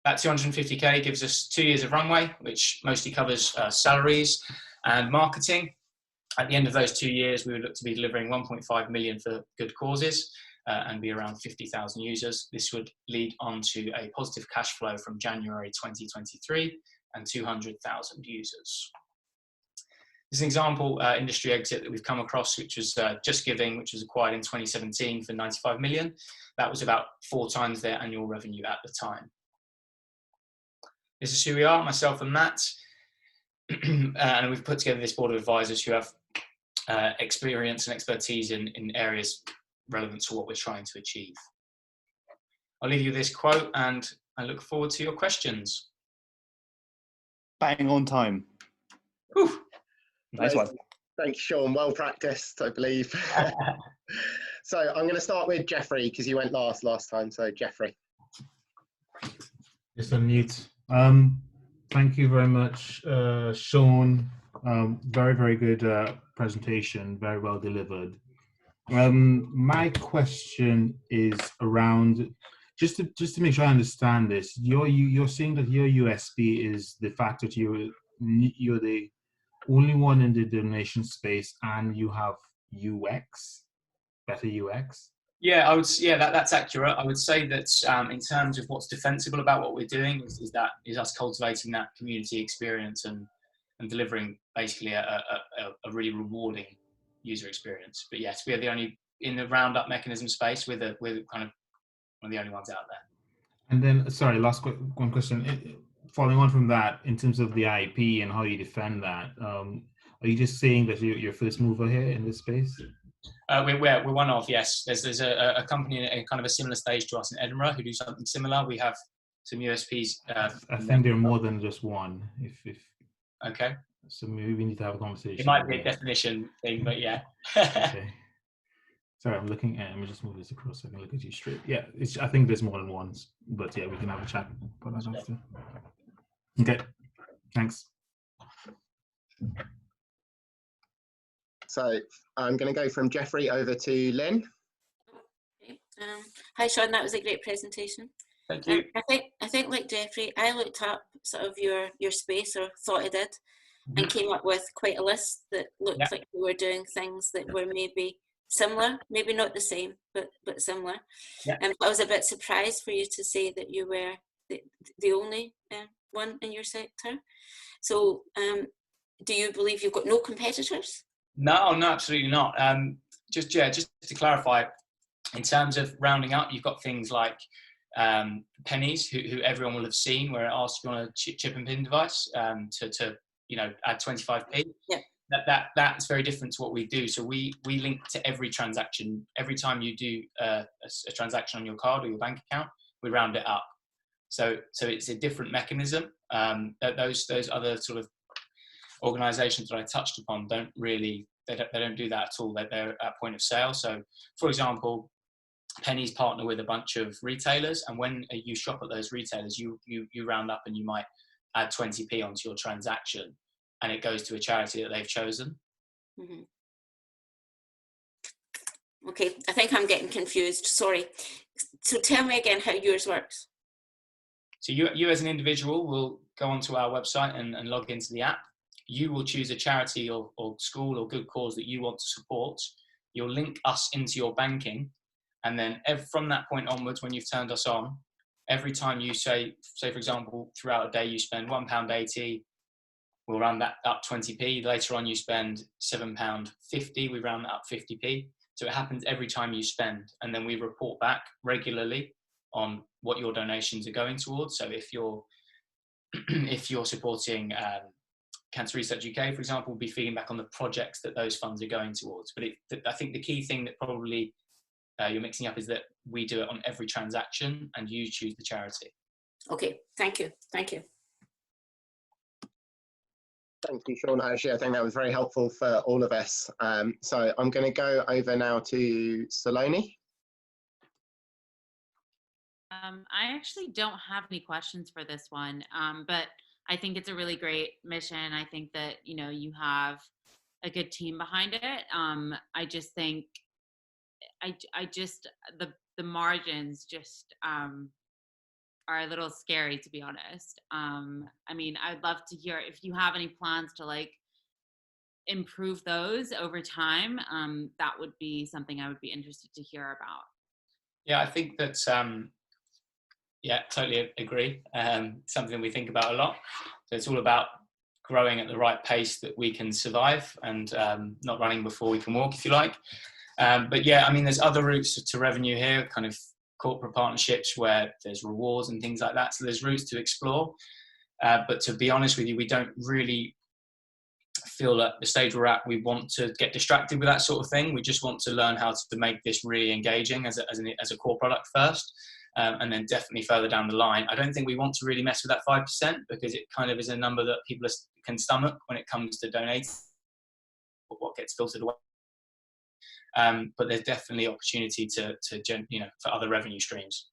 That 250k gives us 2 years of runway, which mostly covers salaries and marketing. At the end of those 2 years, we would look to be delivering 1.5 million for good causes and be around 50,000 users. This would lead on to a positive cash flow from January 2023 and 200,000 users. This is an example industry exit that we've come across, which was Just Giving, which was acquired in 2017 for 95 million. That was about 4 times their annual revenue at the time. This is who we are, myself and Matt. And we've put together this board of advisors who have experience and expertise in areas relevant to what we're trying to achieve. I'll leave you with this quote, and I look forward to your questions. Bang on time. Whew. Nice one. Thank you, Sean. Well practiced, I believe. So I'm going to start with Jeffrey, because you went last time. So Jeffrey. Just unmute. Thank you very much, Sean. Very, very good presentation. Very well delivered. My question is around, just to make sure I understand this. You're saying that your USP is the fact that you're the only one in the donation space, and you have better UX. Yeah, that's accurate. I would say that in terms of what's defensible about what we're doing is us cultivating that community experience and delivering basically a really rewarding user experience. But yes, we are the only in the roundup mechanism space. We're kind of one of the only ones out there. And then, sorry, last one question. Following on from that, in terms of the IP and how you defend that, are you just saying that you're first mover here in this space? We're one of, yes. There's a company in kind of a similar stage to us in Edinburgh who do something similar. We have some USPs. I think there are more than just one. Okay. So maybe we need to have a conversation. It might be a definition thing, but yeah. Okay. Sorry, I'm looking at. Let me just move this across so I can look at you straight. Yeah, I think there's more than one, but yeah, we can have a chat about that after. Okay. Thanks. So I'm going to go from Jeffrey over to Lynn. Hi, Sean. That was a great presentation. Thank you. I think like Jeffrey, I looked up sort of your space, or thought I did, and came up with quite a list that looked like you were doing things that were maybe similar, maybe not the same, but similar. Yeah. I was a bit surprised for you to say that you were the only one in your sector. So do you believe you've got no competitors? No, absolutely not. Just to clarify, in terms of rounding up, you've got things like pennies, who everyone will have seen, where it asks you on a chip and pin device to add 25p. Yeah. That's very different to what we do. So we link to every transaction. Every time you do a transaction on your card or your bank account, we round it up. So it's a different mechanism. Those other sort of organisations that I touched upon don't really, they don't do that at all. They're at point of sale. So, for example, pennies partner with a bunch of retailers, and when you shop at those retailers, you round up and you might add 20p onto your transaction, and it goes to a charity that they've chosen. Mm-hmm. Okay, I think I'm getting confused. Sorry. So tell me again how yours works. So you as an individual will go onto our website and log into the app. You will choose a charity or school or good cause that you want to support. You'll link us into your banking. And then from that point onwards, when you've turned us on, every time you say for example, throughout a day you spend £1.80, we'll round that up 20p. Later on you spend £7.50, we round that up 50p. So it happens every time you spend. And then we report back regularly on what your donations are going towards. So if you're supporting Cancer Research UK, for example, we'll be feeding back on the projects that those funds are going towards. But I think the key thing that probably you're mixing up is that we do it on every transaction and you choose the charity. Okay, thank you. Thank you, Sean. Actually, I think that was very helpful for all of us. So I'm going to go over now to Saloni. I actually don't have any questions for this one, but I think it's a really great mission. I think that, you know, you have a good team behind it. I just think, I just, the margins just are a little scary, to be honest. I mean, I'd love to hear if you have any plans to like improve those over time. That would be something I would be interested to hear about. Yeah, I think that, yeah, totally agree. Something we think about a lot. So it's all about growing at the right pace that we can survive and not running before we can walk, if you like. But yeah, I mean, there's other routes to revenue here, kind of corporate partnerships where there's rewards and things like that. So there's routes to explore. But to be honest with you, we don't really feel at the stage we're at, we want to get distracted with that sort of thing. We just want to learn how to make this really engaging as a core product first. And then definitely further down the line. I don't think we want to really mess with that 5% because it kind of is a number that people can stomach when it comes to donating, what gets filtered away. But there's definitely opportunity to you know, for other revenue streams.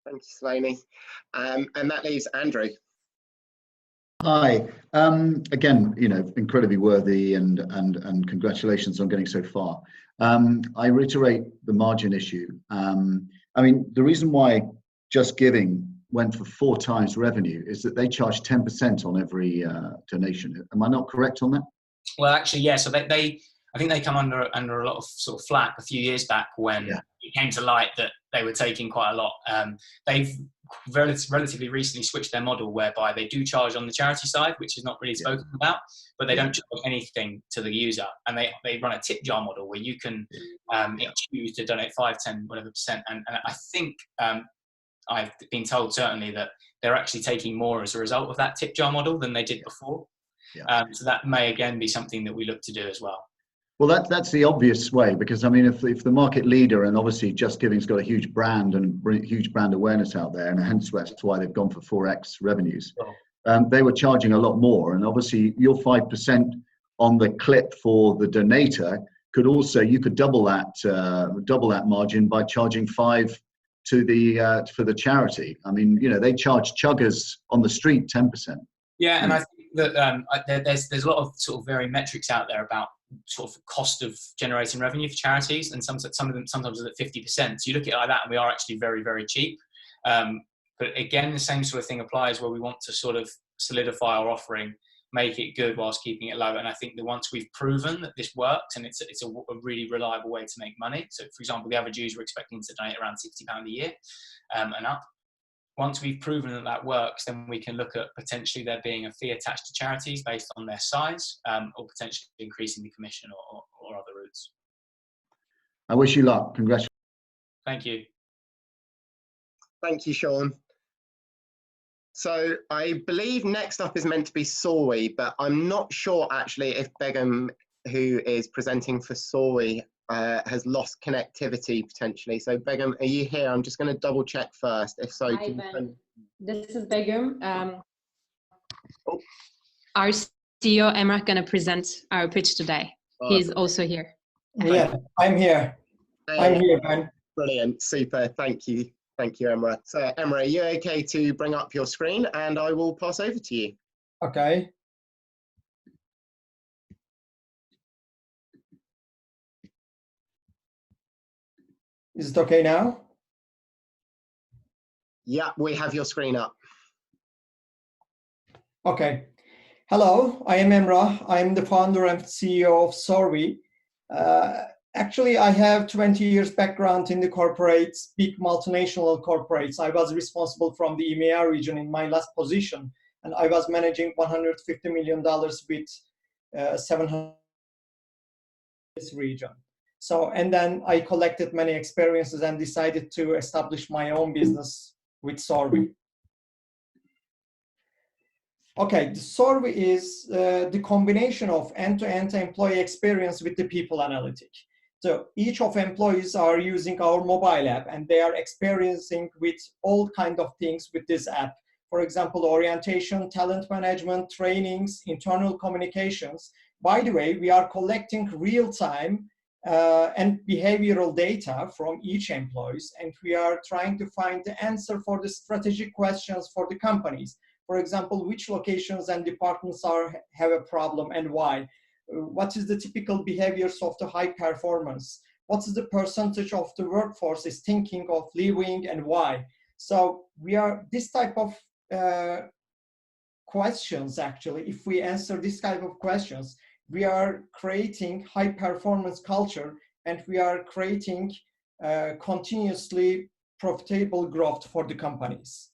Thank you, Saloni. And that leaves Andrew. Hi. Again, you know, incredibly worthy and congratulations on getting so far. I reiterate the margin issue. I mean, the reason why Just Giving went for 4 times revenue is that they charge 10% on every donation. Am I not correct on that? Well, actually, yeah. So I think they come under a lot of sort of flack a few years back when it came to light that they were taking quite a lot. They've relatively recently switched their model whereby they do charge on the charity side, which is not really spoken about, but they don't charge anything to the user. And they run a tip jar model where you can choose to donate 5, 10, whatever %. And I think I've been told certainly that they're actually taking more as a result of that tip jar model than they did before. So that may again be something that we look to do as well. Well, that's the obvious way, because I mean, if the market leader, and obviously Just Giving's got a huge brand and huge brand awareness out there, and hence that's why they've gone for 4x revenues. They were charging a lot more, and obviously your 5% on the clip for the donator could also, you could double that margin by charging 5 to the for the charity. I mean, you know, they charge chuggers on the street 10%. Yeah, and I think that there's a lot of sort of varying metrics out there about sort of cost of generating revenue for charities, and some of them sometimes are at 50%. So you look at it like that, and we are actually very, very cheap. But again, the same sort of thing applies where we want to sort of solidify our offering, make it good whilst keeping it low. And I think that once we've proven that this works and it's a really reliable way to make money. So, for example, the average user expecting to donate around £60 a year and up. Once we've proven that that works, then we can look at potentially there being a fee attached to charities based on their size, or potentially increasing the commission or other routes. I wish you luck. Congratulations. Thank you. Thank you, Sean. So I believe next up is meant to be Sorwe, but I'm not sure actually if Begum, who is presenting for Sorwe, has lost connectivity potentially. So Begum, are you here? I'm just going to double check first. If so, Hi, Ben. This is Begum. Our CEO Emrah going to present our pitch today. He's also here. Yeah, I'm here. I'm here, Ben. Brilliant, super. Thank you. Thank you, Emrah. So Emrah, are you okay to bring up your screen and I will pass over to you? Okay. Is it okay now? Yeah, we have your screen up. Okay. Hello, I am Emrah. I'm the founder and CEO of Sorwe. Actually, I have 20 years background in the corporates, big multinational corporates. I was responsible from the EMEA region in my last position, and I was managing $150 million with 700 this region. So, and then I collected many experiences and decided to establish my own business with Sorwe. Okay, the Sorwe is the combination of end-to-end employee experience with the people analytic. So each of employees are using our mobile app and they are experiencing with all kinds of things with this app. For example, orientation, talent management, trainings, internal communications. By the way, we are collecting real-time and behavioral data from each employees, and we are trying to find the answer for the strategic questions for the companies. For example, which locations and departments have a problem and why? What is the typical behaviors of the high performance? What is the percentage of the workforce is thinking of leaving and why? So we are this type of questions, actually, if we answer this type of questions, we are creating high performance culture, and we are creating continuously profitable growth for the companies.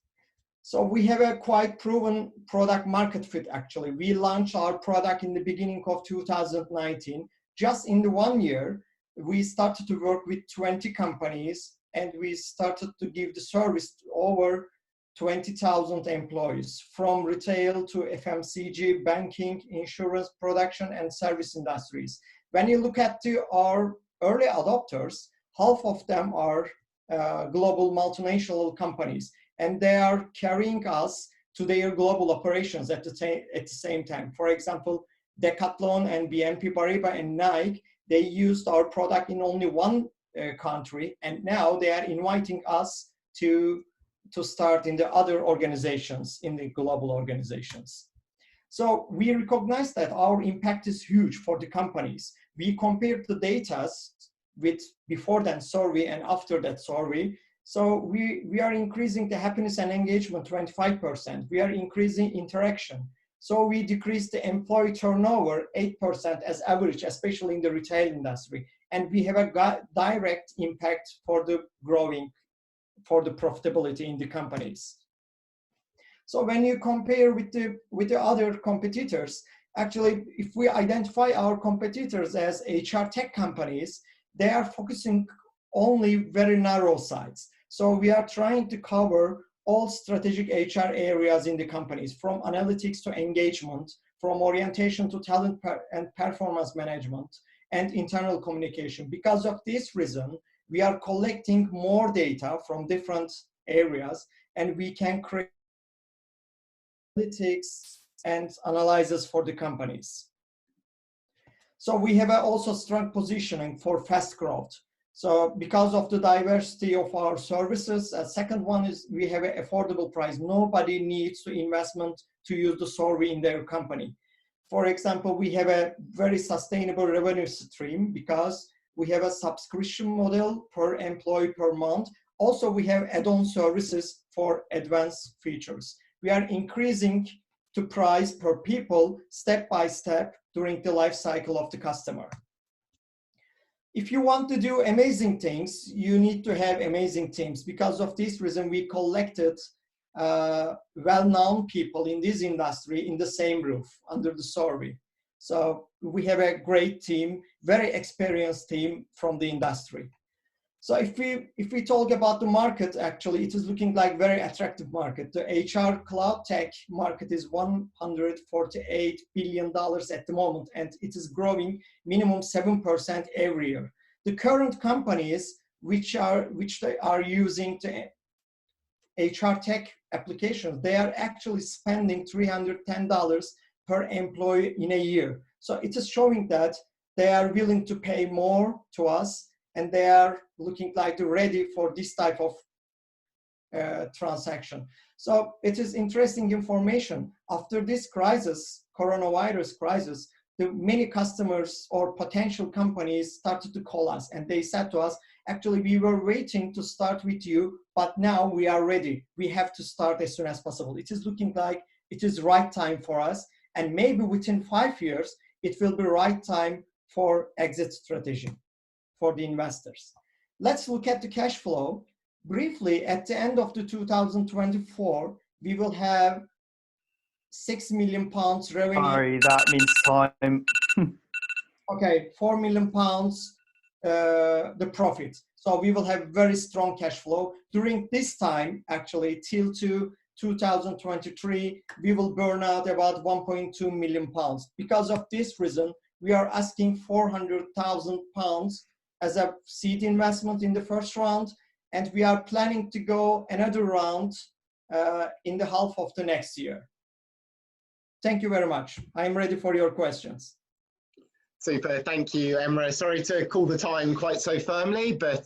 So we have a quite proven product market fit, actually. We launched our product in the beginning of 2019. Just in the 1 year, we started to work with 20 companies, and we started to give the service to over 20,000 employees, from retail to FMCG, banking, insurance, production, and service industries. When you look at our early adopters, half of them are global multinational companies, and they are carrying us to their global operations at the same time. For example, Decathlon and BNP Paribas and Nike, they used our product in only one country, and now they are inviting us to start in the other organizations, in the global organizations. So we recognize that our impact is huge for the companies. We compared the data with before that Sorwe and after that Sorwe. So we are increasing the happiness and engagement 25%. We are increasing interaction. So we decreased the employee turnover 8% as average, especially in the retail industry. And we have a direct impact for the growing, for the profitability in the companies. So when you compare with the other competitors, actually, if we identify our competitors as HR tech companies, they are focusing only very narrow sides. So we are trying to cover all strategic HR areas in the companies, from analytics to engagement, from orientation to talent and performance management, and internal communication. Because of this reason, we are collecting more data from different areas, and we can create analytics and analysis for the companies. So we have also strong positioning for fast growth. So because of the diversity of our services, second one is we have an affordable price. Nobody needs to investment to use the Sorwe in their company. For example, we have a very sustainable revenue stream because we have a subscription model per employee per month. Also, we have add-on services for advanced features. We are increasing the price per people step by step during the life cycle of the customer. If you want to do amazing things, you need to have amazing teams. Because of this reason, we collected well-known people in this industry in the same roof under the Sorwe. So we have a great team, very experienced team from the industry. So if we talk about the market, actually, it is looking like very attractive market. The HR cloud tech market is $148 billion at the moment, and it is growing minimum 7% every year. The current companies which they are using the HR tech applications, they are actually spending $310 per employee in a year. So it is showing that they are willing to pay more to us, and they are looking like they're ready for this type of transaction. So it is interesting information. After this crisis, coronavirus crisis, the many customers or potential companies started to call us, and they said to us, actually, we were waiting to start with you, but now we are ready. We have to start as soon as possible. It is looking like it is right time for us, and maybe within 5 years, it will be right time for exit strategy for the investors. Let's look at the cash flow. Briefly, at the end of the 2024, we will have £6 million revenue. Sorry, that means time. Okay, £4 million the profit. So we will have very strong cash flow. During this time, actually, till to 2023, we will burn out about £1.2 million. Because of this reason, we are asking £400,000 as a seed investment in the first round, and we are planning to go another round in the half of the next year. Thank you very much. I'm ready for your questions. Super, thank you, Emra. Sorry to call the time quite so firmly, but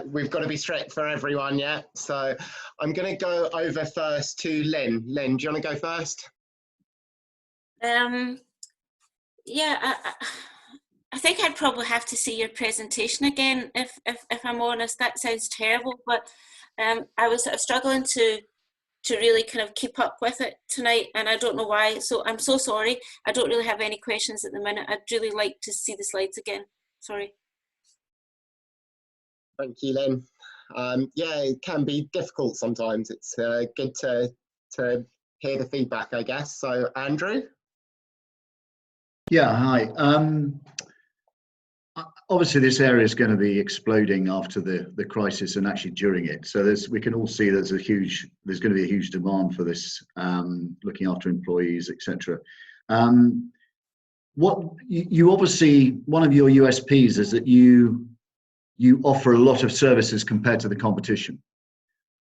we've got to be strict for everyone, yeah? So I'm going to go over first to Lynn. Lynn, do you want to go first? Yeah, I think I'd probably have to see your presentation again, if I'm honest. That sounds terrible, but I was sort of struggling to really kind of keep up with it tonight, and I don't know why, so I'm so sorry. I don't really have any questions at the minute. I'd really like to see the slides again. Sorry. Thank you, Lynn. Yeah, it can be difficult sometimes. It's good to hear the feedback, I guess. So, Andrew? Yeah, hi. Obviously, this area is going to be exploding after the crisis and actually during it. So we can all see there's going to be a huge demand for this, looking after employees, etc. What you obviously, one of your USPs is that you offer a lot of services compared to the competition.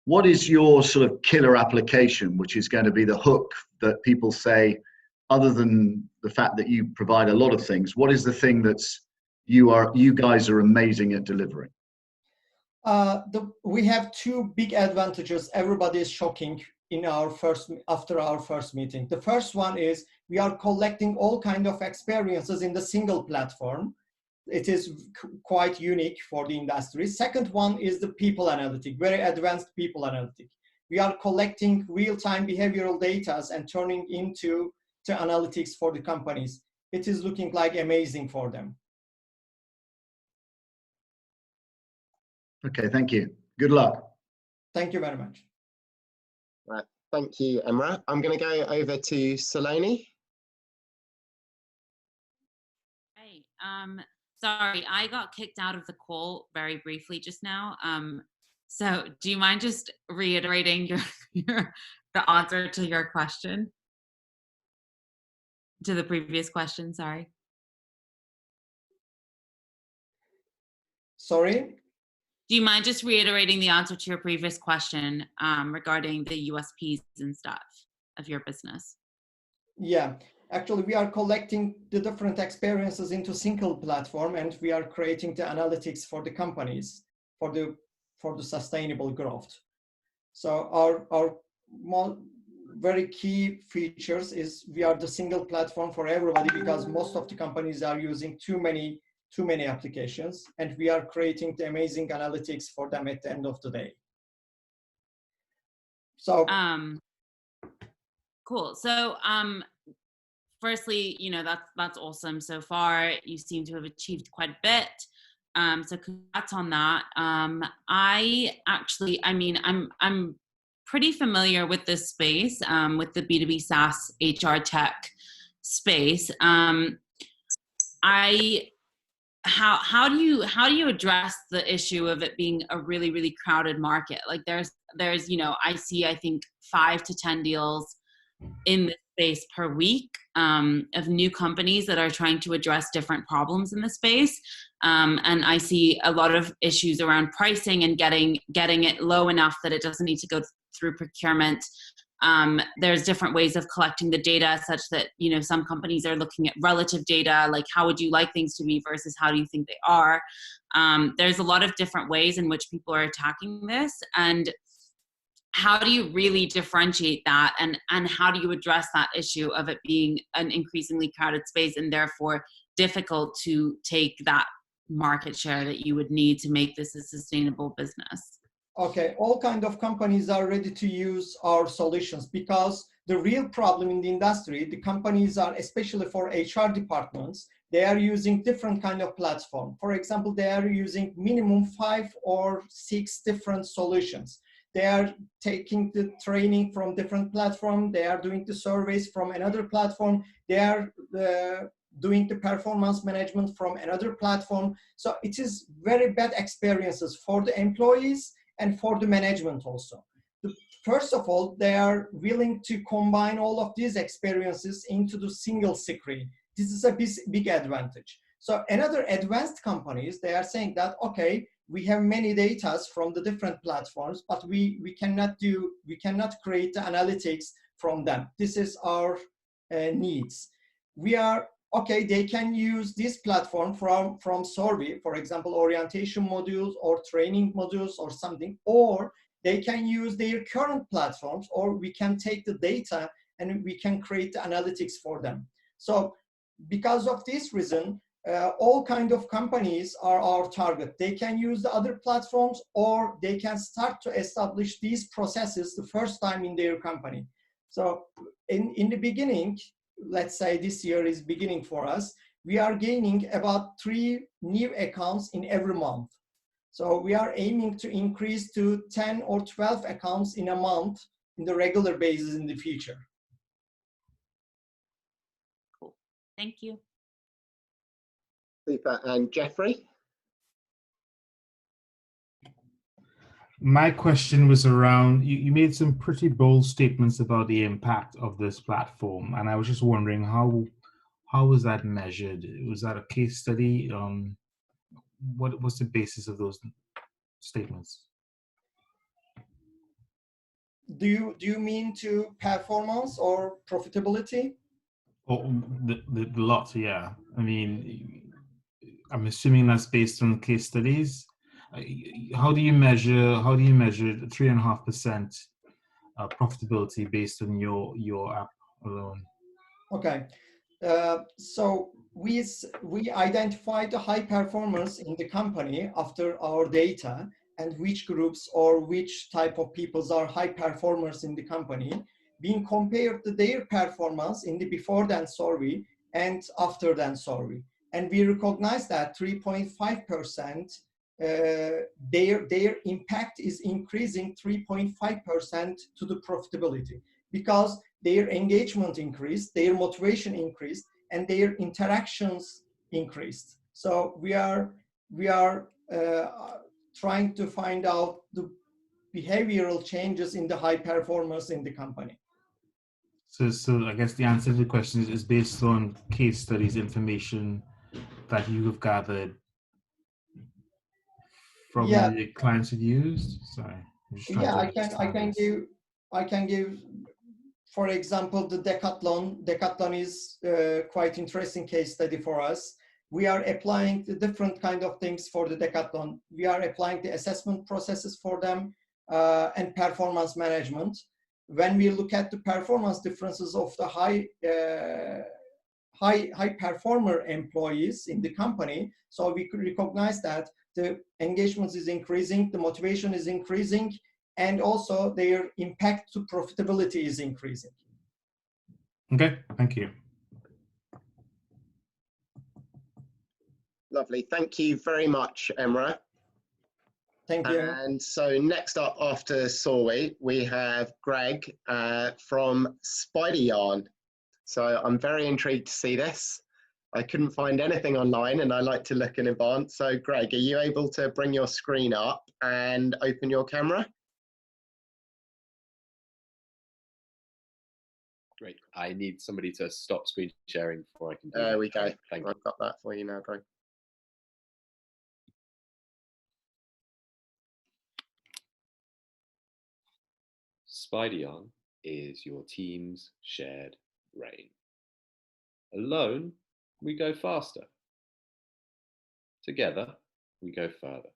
What is your sort of killer application, which is going to be the hook that people say, other than the fact that you provide a lot of things, what is the thing that's you guys are amazing at delivering? We have two big advantages. Everybody is shocking after our first meeting. The first one is we are collecting all kind of experiences in the single platform. It is quite unique for the industry. Second one is the people analytic, very advanced people analytic. We are collecting real-time behavioral data and turning into analytics for the companies. It is looking like amazing for them. Okay, thank you. Good luck. Thank you very much. Right, thank you, Emra. I'm going to go over to Saloni. Hey, sorry, I got kicked out of the call very briefly just now. So do you mind just reiterating the answer to your question? To the previous question, sorry. Sorry? Do you mind just reiterating the answer to your previous question regarding the USPs and stuff of your business? Yeah, actually we are collecting the different experiences into single platform, and we are creating the analytics for the companies for the sustainable growth. So our very key features is we are the single platform for everybody, because most of the companies are using too many applications, and we are creating the amazing analytics for them at the end of the day. So cool. So firstly, that's awesome so far. You seem to have achieved quite a bit. So congrats on that. I'm pretty familiar with this space, with the B2B SaaS HR tech space. How do you address the issue of it being a really, really crowded market? Like there's I think 5 to 10 deals in this space per week of new companies that are trying to address different problems in the space. And I see a lot of issues around pricing and getting it low enough that it doesn't need to go through procurement. There's different ways of collecting the data, such that some companies are looking at relative data, like how would you like things to be versus how do you think they are. There's a lot of different ways in which people are attacking this, and how do you really differentiate that, and how do you address that issue of it being an increasingly crowded space and therefore difficult to take that market share that you would need to make this a sustainable business? Okay, all kind of companies are ready to use our solutions, because the real problem in the industry, the companies are, especially for HR departments, they are using different kind of platform. For example, they are using minimum 5 or 6 different solutions. They are taking the training from different platform. They are doing the surveys from another platform. They are doing the performance management from another platform. So it is very bad experiences for the employees and for the management also. First of all, they are willing to combine all of these experiences into the single screen. This is a big advantage. So another advanced companies, they are saying that, okay, we have many data from the different platforms, but we cannot create the analytics from them. This is our needs. We are okay, they can use this platform from Sorwe, for example, orientation modules or training modules or something, or they can use their current platforms, or we can take the data and we can create the analytics for them. So because of this reason, all kind of companies are our target. They can use the other platforms, or they can start to establish these processes the first time in their company. So in the beginning, let's say this year is beginning for us, we are gaining about 3 new accounts in every month. So we are aiming to increase to 10 or 12 accounts in a month in the regular basis in the future. Cool. Thank you. Super. And Jeffrey? My question was around, you made some pretty bold statements about the impact of this platform, and I was just wondering how was that measured? Was that a case study? What was the basis of those statements? Do you mean to performance or profitability? Oh, the lot, yeah. I mean, I'm assuming that's based on case studies. How do you measure 3.5% profitability based on your app alone? Okay, so we identified the high performance in the company after our data, and which groups or which type of peoples are high performers in the company, being compared to their performance in the before than Sorwe and after than Sorwe. And we recognize that 3.5%, their impact is increasing 3.5% to the profitability, because their engagement increased, their motivation increased, and their interactions increased. So we are trying to find out the behavioral changes in the high performers in the company. So I guess the answer to the question is based on case studies, information that you have gathered from the clients you've used. Sorry, yeah, I can give, for example, the Decathlon. Decathlon is quite interesting case study for us. We are applying the different kind of things for the Decathlon. We are applying the assessment processes for them and performance management. When we look at the performance differences of the high performer employees in the company, so we could recognize that the engagement is increasing, the motivation is increasing, and also their impact to profitability is increasing. Okay, thank you. Lovely. Thank you very much, Emrah. Thank you. And so next up after Sorwe, we have Greg from Spideryarn. So I'm very intrigued to see this. I couldn't find anything online, and I like to look in advance. So Greg, are you able to bring your screen up and open your camera? Great. I need somebody to stop screen sharing before I can do that. There we go. Thank you. I've got that for you now, Greg. Spideryarn is your team's shared brain. Alone, we go faster. Together, we go further.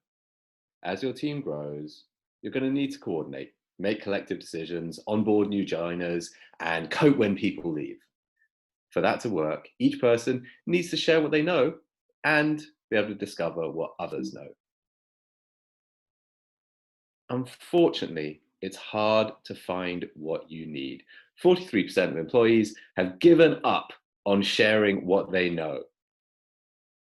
As your team grows, you're going to need to coordinate, make collective decisions, onboard new joiners, and cope when people leave. For that to work, each person needs to share what they know and be able to discover what others know. Unfortunately, it's hard to find what you need. 43% of employees have given up on sharing what they know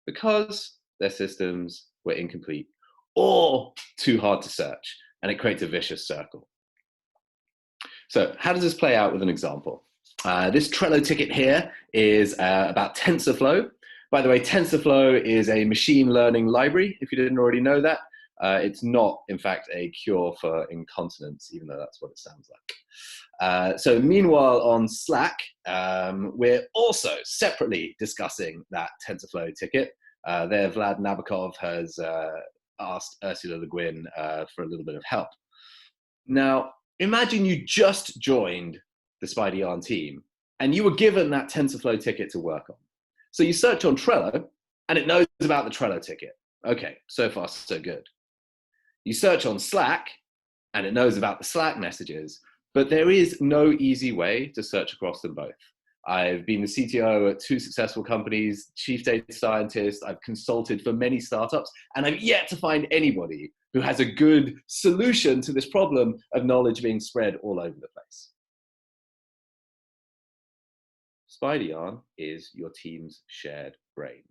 because their systems were incomplete or too hard to search, and it creates a vicious circle. So how does this play out with an example? This Trello ticket here is about TensorFlow. By the way, TensorFlow is a machine learning library, if you didn't already know that. It's not, in fact, a cure for incontinence, even though that's what it sounds like. So meanwhile, on Slack, we're also separately discussing that TensorFlow ticket. There, Vlad Nabokov has asked Ursula Le Guin for a little bit of help. Now, imagine you just joined the Spideryarn team and you were given that TensorFlow ticket to work on. So you search on Trello and it knows about the Trello ticket. Okay, so far so good. You search on Slack and it knows about the Slack messages, but there is no easy way to search across them both. I've been the CTO at 2 successful companies, chief data scientist, I've consulted for many startups, and I've yet to find anybody who has a good solution to this problem of knowledge being spread all over the place. Spideryarn is your team's shared brain.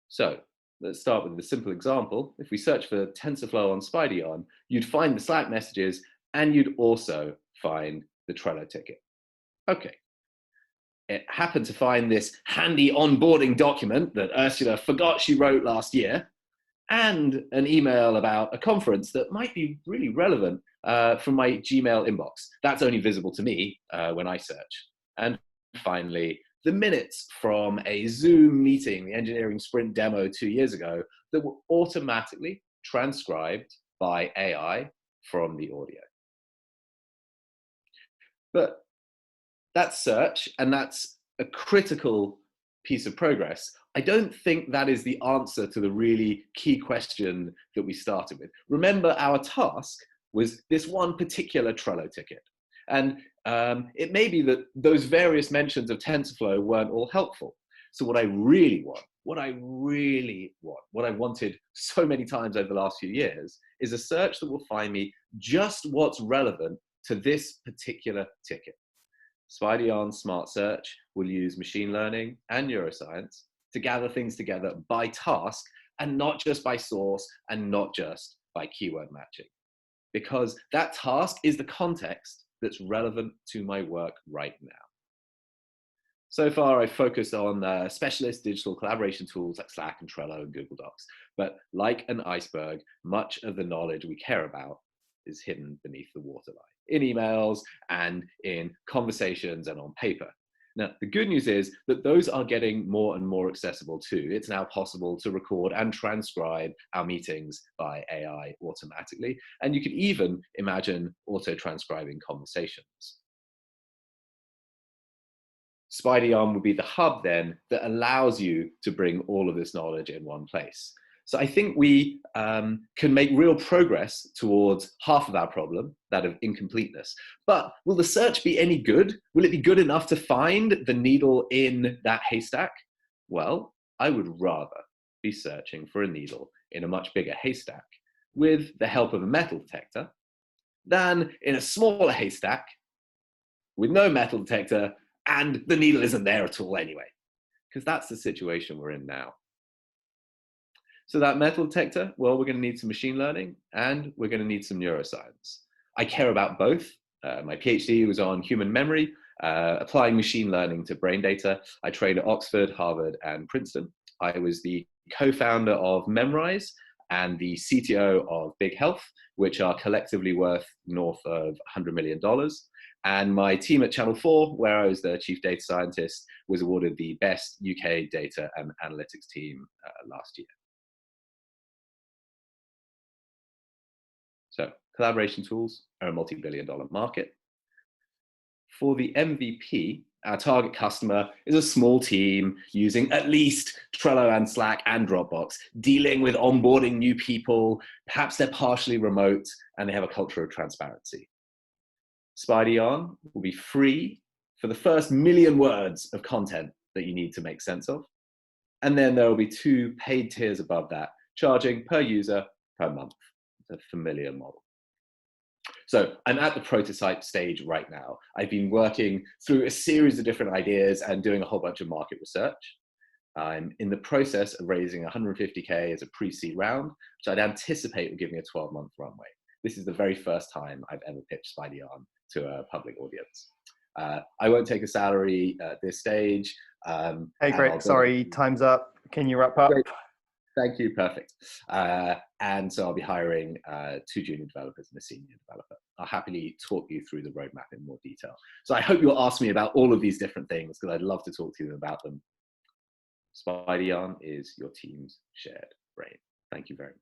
So let's start with a simple example. If we search for TensorFlow on Spideryarn, you'd find the Slack messages and you'd also find the Trello ticket. Okay. It happened to find this handy onboarding document that Ursula forgot she wrote last year, and an email about a conference that might be really relevant from my Gmail inbox. That's only visible to me when I search. And finally, the minutes from a Zoom meeting, the engineering sprint demo 2 years ago, that were automatically transcribed by AI from the audio. But that's search, and that's a critical piece of progress. I don't think that is the answer to the really key question that we started with. Remember, our task was this one particular Trello ticket. And it may be that those various mentions of TensorFlow weren't all helpful. So what I really want, what I wanted so many times over the last few years, is a search that will find me just what's relevant to this particular ticket. Spideryarn Smart Search will use machine learning and neuroscience to gather things together by task and not just by source and not just by keyword matching. Because that task is the context that's relevant to my work right now. So far, I've focused on specialist digital collaboration tools like Slack and Trello and Google Docs. But like an iceberg, much of the knowledge we care about is hidden beneath the waterline, in emails and in conversations and on paper. Now, the good news is that those are getting more and more accessible too. It's now possible to record and transcribe our meetings by AI automatically. And you can even imagine auto-transcribing conversations. Spideryarn would be the hub then that allows you to bring all of this knowledge in one place. So I think we can make real progress towards half of our problem, that of incompleteness. But will the search be any good? Will it be good enough to find the needle in that haystack? Well, I would rather be searching for a needle in a much bigger haystack with the help of a metal detector than in a smaller haystack with no metal detector and the needle isn't there at all anyway. Because that's the situation we're in now. So that metal detector, well, we're going to need some machine learning and we're going to need some neuroscience. I care about both. My PhD was on human memory, applying machine learning to brain data. I trained at Oxford, Harvard, and Princeton. I was the co-founder of Memrise and the CTO of Big Health, which are collectively worth north of $100 million. And my team at Channel 4, where I was the chief data scientist, was awarded the best UK data and analytics team last year. So collaboration tools are a multi-billion-dollar market. For the MVP, our target customer is a small team using at least Trello and Slack and Dropbox, dealing with onboarding new people. Perhaps they're partially remote and they have a culture of transparency. Spideryarn will be free for the first 1 million words of content that you need to make sense of. And then there will be 2 paid tiers above that, charging per user per month. It's a familiar model. So I'm at the prototype stage right now. I've been working through a series of different ideas and doing a whole bunch of market research. I'm in the process of raising 150K as a pre-seed round, which I'd anticipate will give me a 12-month runway. This is the very first time I've ever pitched Spideryarn to a public audience. I won't take a salary at this stage. Hey, great. Sorry, time's up. Can you wrap up? Great. Thank you, perfect. And so I'll be hiring 2 junior developers and a senior developer. I'll happily talk you through the roadmap in more detail. So I hope you'll ask me about all of these different things because I'd love to talk to you about them. Spideryarn is your team's shared brain. Thank you very much.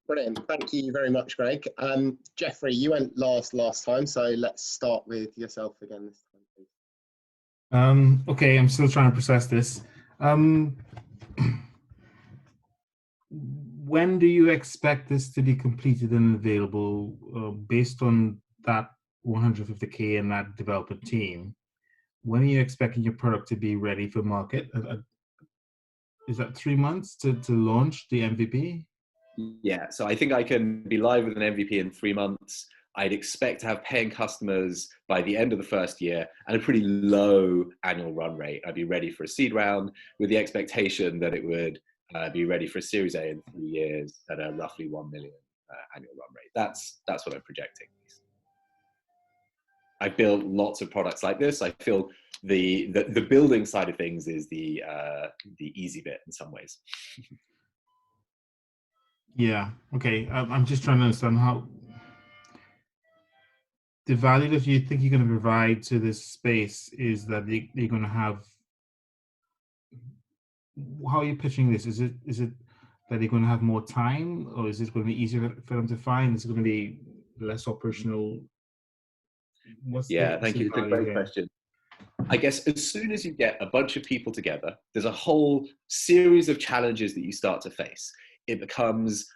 Brilliant. Thank you very much, Greg. Jeffrey, you went last time, so let's start with yourself again this time, please. Okay, I'm still trying to process this. When do you expect this to be completed and available based on that 150K and that development team? When are you expecting your product to be ready for market? Is that 3 months to launch the MVP? Yeah, so I think I can be live with an MVP in 3 months. I'd expect to have paying customers by the end of the first year and a pretty low annual run rate. I'd be ready for a seed round with the expectation that it would be ready for a Series A in 3 years at a roughly 1 million annual run rate. That's what I'm projecting. I built lots of products like this. I feel the building side of things is the easy bit in some ways. Yeah. Okay. I'm just trying to understand how the value that you think you're going to provide to this space is that you're going to have. How are you pitching this? Is it that they're going to have more time, or is it going to be easier for them to find? Is it going to be less operational? Thank you. It's a great question. I guess as soon as you get a bunch of people together, there's a whole series of challenges that you start to face. It becomes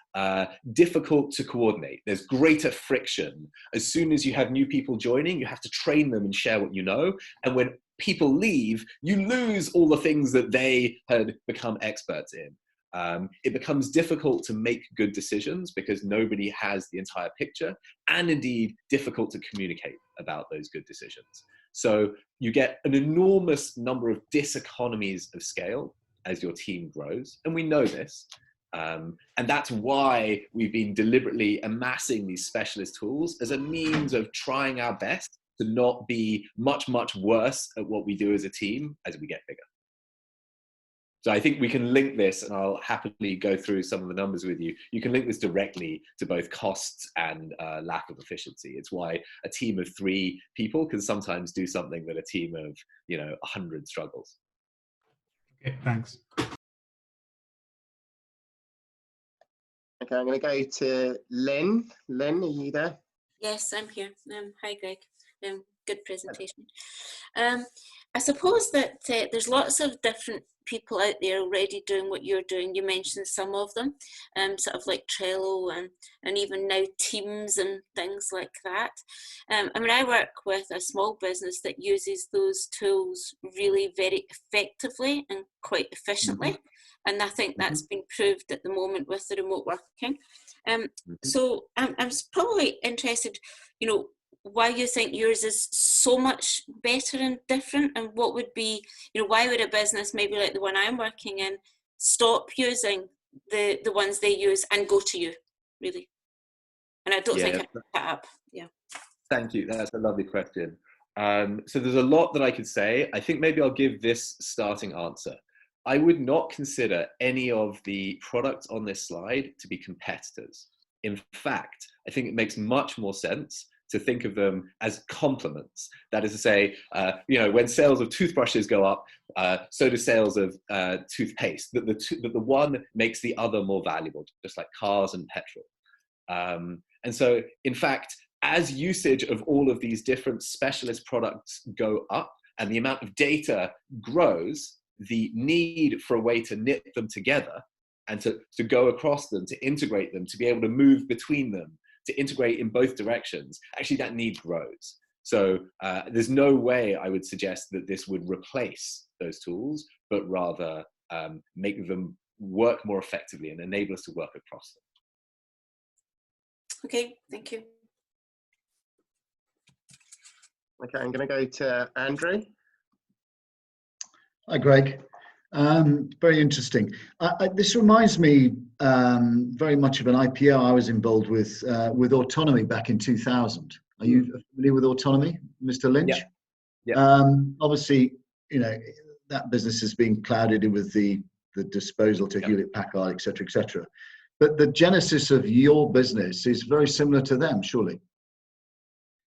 difficult to coordinate. There's greater friction. As soon as you have new people joining, you have to train them and share what you know. And when people leave, you lose all the things that they had become experts in. It becomes difficult to make good decisions because nobody has the entire picture, and indeed difficult to communicate about those good decisions. So you get an enormous number of diseconomies of scale as your team grows, and we know this. And that's why we've been deliberately amassing these specialist tools as a means of trying our best to not be much, much worse at what we do as a team as we get bigger. So I think we can link this, and I'll happily go through some of the numbers with you. You can link this directly to both costs and lack of efficiency. It's why a team of 3 people can sometimes do something that a team of 100 struggles. Okay, thanks. Okay, I'm going to go to Lynn. Lynn, are you there? Yes, I'm here. Hi, Greg. Good presentation. I suppose that there's lots of different people out there already doing what you're doing. You mentioned some of them, sort of like Trello and even now Teams and things like that. I mean, I work with a small business that uses those tools really very effectively and quite efficiently. Mm-hmm. And I think that's been proved at the moment with the remote working. So I'm probably interested, why you think yours is so much better and different, and what would be, why would a business maybe like the one I'm working in stop using the ones they use and go to you, really? And I don't think I picked that up. Yeah. Thank you. That's a lovely question. So there's a lot that I could say. I think maybe I'll give this starting answer. I would not consider any of the products on this slide to be competitors. In fact, I think it makes much more sense to think of them as complements. That is to say, when sales of toothbrushes go up, so do sales of toothpaste. That the one makes the other more valuable, just like cars and petrol. And so, in fact, as usage of all of these different specialist products go up and the amount of data grows, the need for a way to knit them together and to go across them, to integrate them, to be able to move between them, to integrate in both directions, actually that need grows. So there's no way I would suggest that this would replace those tools, but rather make them work more effectively and enable us to work across them. Okay, thank you. Okay, I'm going to go to Andrew. Hi, Greg. Very interesting. This reminds me very much of an IPO I was involved with autonomy back in 2000. Are you familiar with autonomy, Mr. Lynch? Yeah. Obviously, that business has been clouded with the disposal to Hewlett Packard, et cetera, et cetera. But the genesis of your business is very similar to them, surely.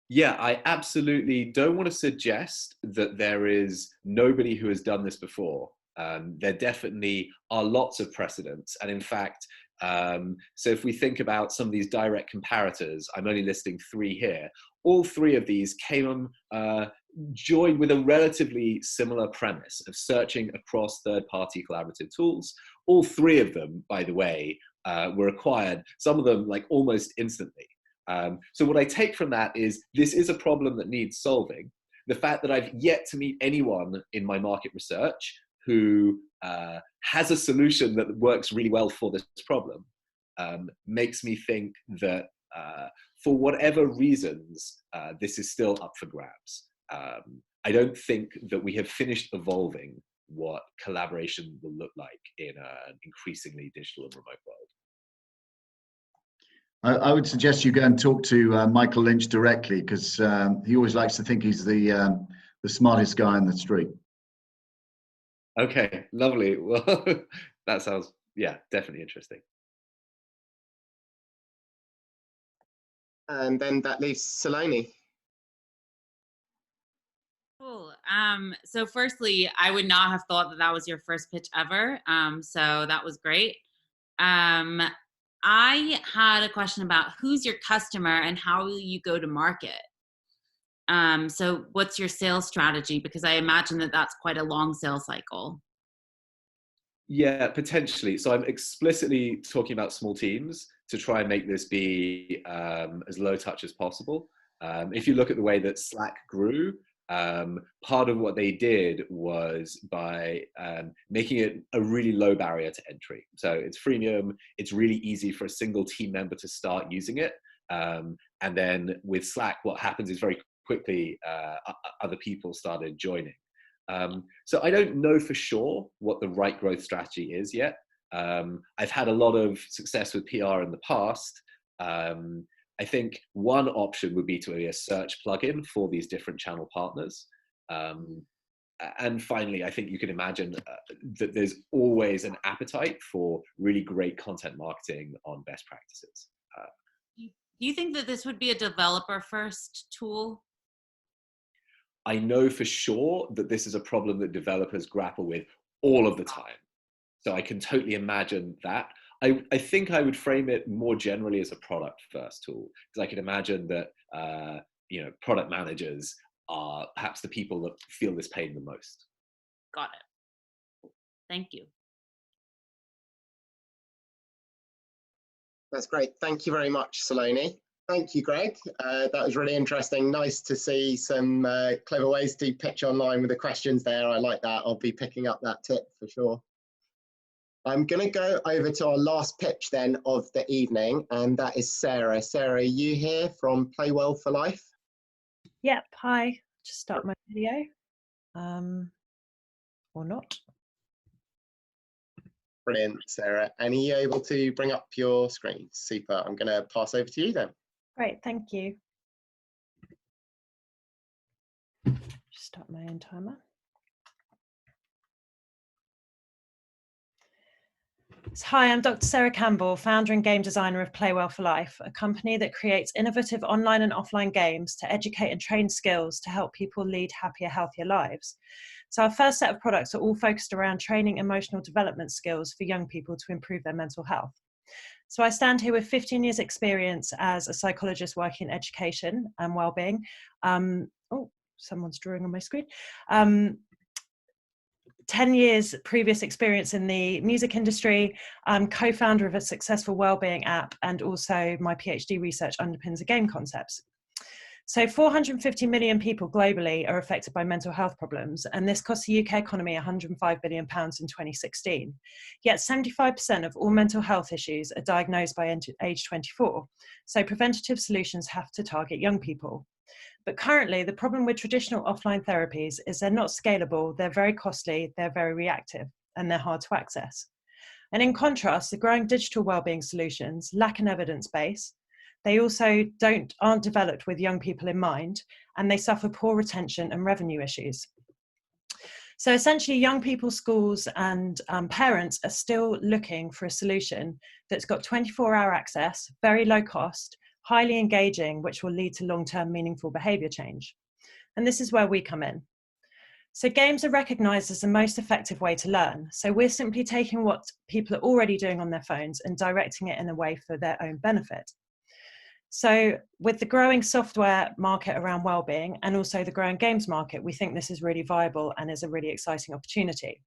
Yeah, I absolutely don't want to suggest that there is nobody who has done this before. There definitely are lots of precedents. And in fact, so if we think about some of these direct comparators, I'm only listing 3 here. All 3 of these came joined with a relatively similar premise of searching across third-party collaborative tools. All three of them, by the way, were acquired, some of them like almost instantly. So what I take from that is this is a problem that needs solving. The fact that I've yet to meet anyone in my market research who has a solution that works really well for this problem makes me think that for whatever reasons, this is still up for grabs. I don't think that we have finished evolving what collaboration will look like in an increasingly digital and remote world. I would suggest you go and talk to Michael Lynch directly, because he always likes to think he's the smartest guy on the street. Okay, lovely. Well, that sounds, yeah, definitely interesting. And then that leaves Saloni. Cool. So firstly, I would not have thought that that was your first pitch ever. So that was great. I had a question about who's your customer and how will you go to market? So what's your sales strategy? Because I imagine that that's quite a long sales cycle. Yeah, potentially. So I'm explicitly talking about small teams to try and make this be as low touch as possible. If you look at the way that Slack grew, part of what they did was by making it a really low barrier to entry. So it's freemium, it's really easy for a single team member to start using it. And then with Slack, what happens is very quickly other people started joining. So I don't know for sure what the right growth strategy is yet. I've had a lot of success with PR in the past. I think one option would be to be a search plugin for these different channel partners. And finally, I think you can imagine that there's always an appetite for really great content marketing on best practices. Do you think that this would be a developer first tool? I know for sure that this is a problem that developers grapple with all of the time. So I can totally imagine that. I think I would frame it more generally as a product first tool, because I can imagine that product managers are perhaps the people that feel this pain the most. Got it. Thank you. That's great. Thank you very much, Saloni. Thank you, Greg. That was really interesting. Nice to see some clever ways to pitch online with the questions there. I like that. I'll be picking up that tip for sure. I'm going to go over to our last pitch then of the evening, and that is Sarah. Sarah, are you here from Play Well for Life? Yep. Hi. Just start my video. Or not. Brilliant, Sarah. And are you able to bring up your screen? Super. I'm going to pass over to you then. Great. Thank you. Just start my own timer. Hi, I'm Dr. Sarah Campbell, founder and game designer of Play Well for Life, a company that creates innovative online and offline games to educate and train skills to help people lead happier, healthier lives. So our first set of products are all focused around training emotional development skills for young people to improve their mental health. So I stand here with 15 years experience as a psychologist working in education and wellbeing. Oh, someone's drawing on my screen. 10 years previous experience in the music industry. I'm co-founder of a successful wellbeing app, and also my PhD research underpins the game concepts. So 450 million people globally are affected by mental health problems, and this cost the UK economy £105 billion in 2016. Yet 75% of all mental health issues are diagnosed by age 24. So preventative solutions have to target young people. But currently, the problem with traditional offline therapies is they're not scalable, they're very costly, they're very reactive, and they're hard to access. And in contrast, the growing digital wellbeing solutions lack an evidence base. They also aren't developed with young people in mind, and they suffer poor retention and revenue issues. So essentially, young people, schools, and parents are still looking for a solution that's got 24-hour access, very low cost, highly engaging, which will lead to long-term meaningful behavior change. And this is where we come in. So games are recognized as the most effective way to learn. So we're simply taking what people are already doing on their phones and directing it in a way for their own benefit. So with the growing software market around wellbeing and also the growing games market, we think this is really viable and is a really exciting opportunity.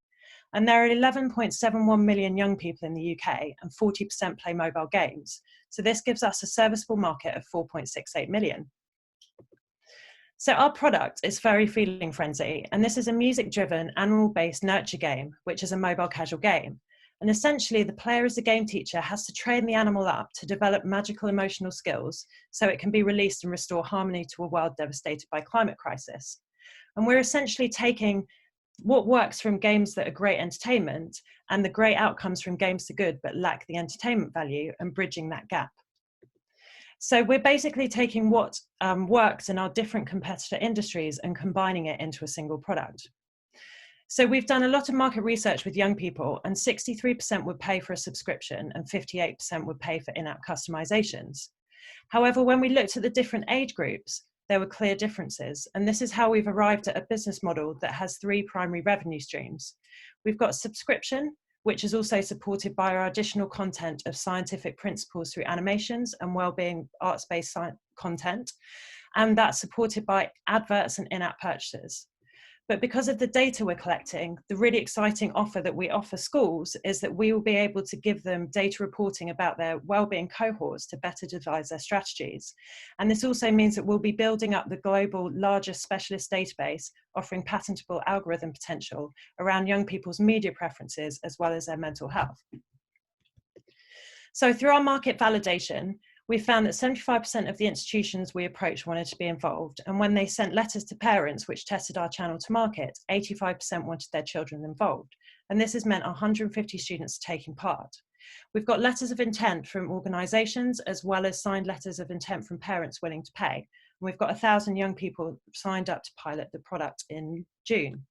And there are 11.71 million young people in the UK and 40% play mobile games. So this gives us a serviceable market of 4.68 million. So our product is Furry Feeling Frenzy, and this is a music-driven, animal-based nurture game, which is a mobile casual game. And essentially, the player as a game teacher has to train the animal up to develop magical emotional skills so it can be released and restore harmony to a world devastated by climate crisis. And we're essentially taking what works from games that are great entertainment and the great outcomes from games that are good but lack the entertainment value and bridging that gap. So we're basically taking what works in our different competitor industries and combining it into a single product. So we've done a lot of market research with young people, and 63% would pay for a subscription and 58% would pay for in-app customizations. However, when we looked at the different age groups, there were clear differences. And this is how we've arrived at a business model that has 3 primary revenue streams. We've got subscription, which is also supported by our additional content of scientific principles through animations and wellbeing arts-based content. And that's supported by adverts and in-app purchases. But because of the data we're collecting, the really exciting offer that we offer schools is that we will be able to give them data reporting about their wellbeing cohorts to better devise their strategies. And this also means that we'll be building up the global largest specialist database, offering patentable algorithm potential around young people's media preferences as well as their mental health. So through our market validation, we found that 75% of the institutions we approached wanted to be involved. And when they sent letters to parents, which tested our channel to market, 85% wanted their children involved. And this has meant 150 students taking part. We've got letters of intent from organisations as well as signed letters of intent from parents willing to pay. And we've got 1,000 young people signed up to pilot the product in June.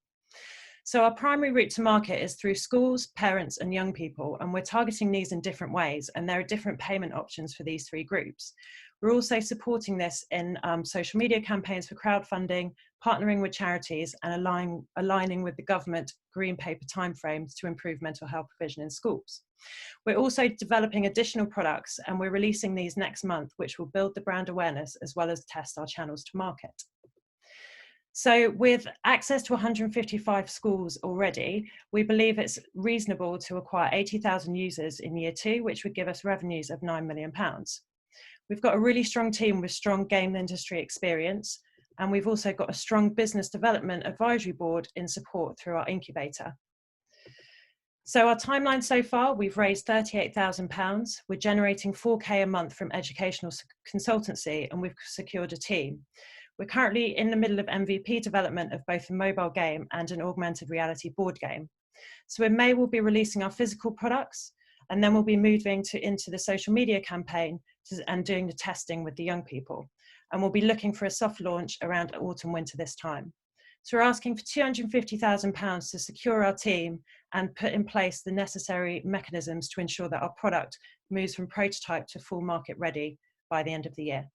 So our primary route to market is through schools, parents and young people, and we're targeting these in different ways, and there are different payment options for these 3 groups. We're also supporting this in social media campaigns for crowdfunding, partnering with charities and aligning with the government green paper timeframes to improve mental health provision in schools. We're also developing additional products, and we're releasing these next month, which will build the brand awareness as well as test our channels to market. So with access to 155 schools already, we believe it's reasonable to acquire 80,000 users in year 2, which would give us revenues of £9 million. We've got a really strong team with strong game industry experience, and we've also got a strong business development advisory board in support through our incubator. So our timeline so far, we've raised £38,000. We're generating 4K a month from educational consultancy, and we've secured a team. We're currently in the middle of MVP development of both a mobile game and an augmented reality board game. So in May, we'll be releasing our physical products, and then we'll be moving into the social media campaign and doing the testing with the young people. And we'll be looking for a soft launch around autumn, winter this time. So we're asking for £250,000 to secure our team and put in place the necessary mechanisms to ensure that our product moves from prototype to full market ready by the end of the year.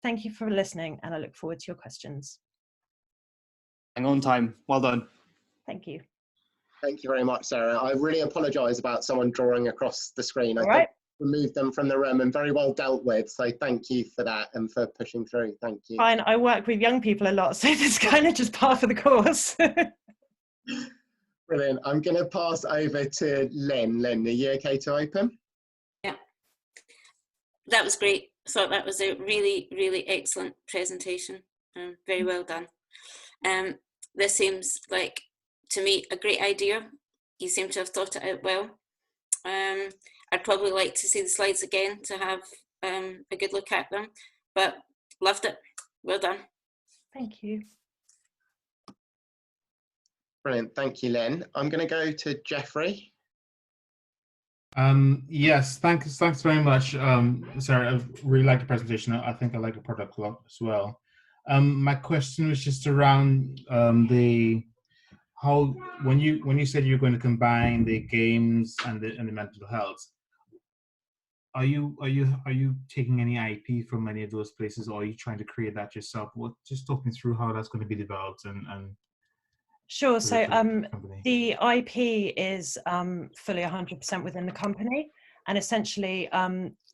Thank you for listening, and I look forward to your questions. Hang on time. Well done. Thank you. Thank you very much, Sarah. I really apologise about someone drawing across the screen. I think removed them from the room and very well dealt with. So thank you for that and for pushing through. Thank you. Fine. I work with young people a lot, so this is kind of just part of the course. Brilliant. I'm going to pass over to Lynn. Lynn, are you okay to open? Yeah. That was great. I thought that was a really, really excellent presentation. Very well done. This seems like, to me, a great idea. You seem to have thought it out well. I'd probably like to see the slides again to have a good look at them, but loved it. Well done. Thank you. Brilliant. Thank you, Lynn. I'm going to go to Jeffrey. Yes, thanks very much, Sarah. I really like the presentation. I think I like the product a lot as well. My question was just around when you said you're going to combine the games and the mental health. Are you taking any IP from any of those places, or are you trying to create that yourself? Just talk me through how that's going to be developed and Sure. So the IP is fully 100% within the company, And essentially,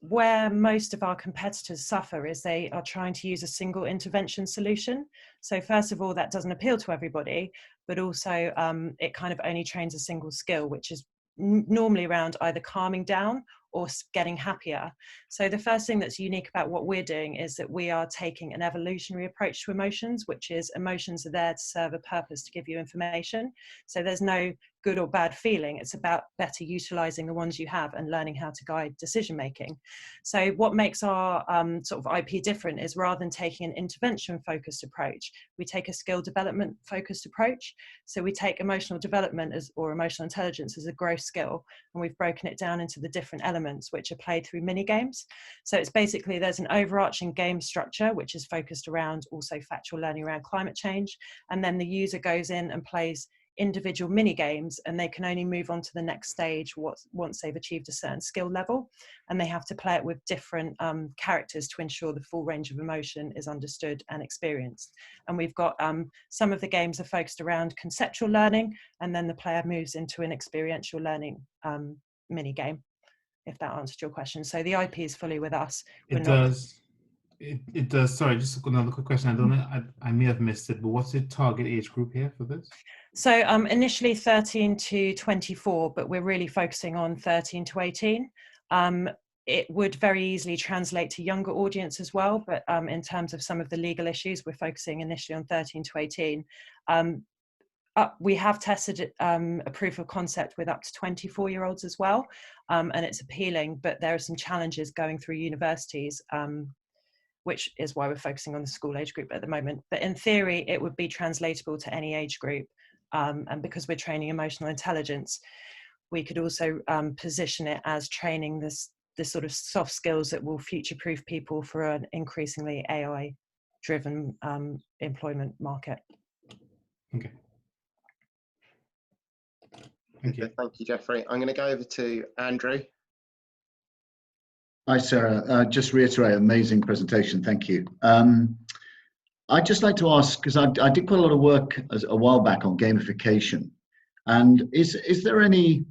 where most of our competitors suffer is they are trying to use a single intervention solution. So first of all, that doesn't appeal to everybody, but also it kind of only trains a single skill, which is normally around either calming down or getting happier. So the first thing that's unique about what we're doing is that we are taking an evolutionary approach to emotions, which is emotions are there to serve a purpose, to give you information. So there's no good or bad feeling. It's about better utilizing the ones you have and learning how to guide decision making. So what makes our sort of IP different is rather than taking an intervention focused approach, we take a skill development focused approach. So we take emotional development or emotional intelligence as a growth skill, and we've broken it down into the different elements which are played through mini games. So it's basically, there's an overarching game structure which is focused around also factual learning around climate change, and then the user goes in and plays individual mini games, and they can only move on to the next stage once they've achieved a certain skill level, and they have to play it with different characters to ensure the full range of emotion is understood and experienced. And we've got some of the games are focused around conceptual learning, and then the player moves into an experiential learning mini game, if that answered your question. So the IP is fully with us. It does. It does. Sorry, just another quick question. I don't know. I may have missed it, but what's the target age group here for this? So initially 13 to 24, but we're really focusing on 13 to 18. It would very easily translate to younger audience as well, but in terms of some of the legal issues, we're focusing initially on 13 to 18. We have tested a proof of concept with up to 24-year-olds as well, and it's appealing, but there are some challenges going through universities, which is why we're focusing on the school age group at the moment. But in theory, it would be translatable to any age group. And because we're training emotional intelligence, we could also position it as training this sort of soft skills that will future-proof people for an increasingly AI-driven employment market. Okay. Thank you, Jeffrey. I'm going to go over to Andrew. Hi, Sarah. Just reiterate, amazing presentation. Thank you. I'd just like to ask, because I did quite a lot of work a while back on gamification, and is there any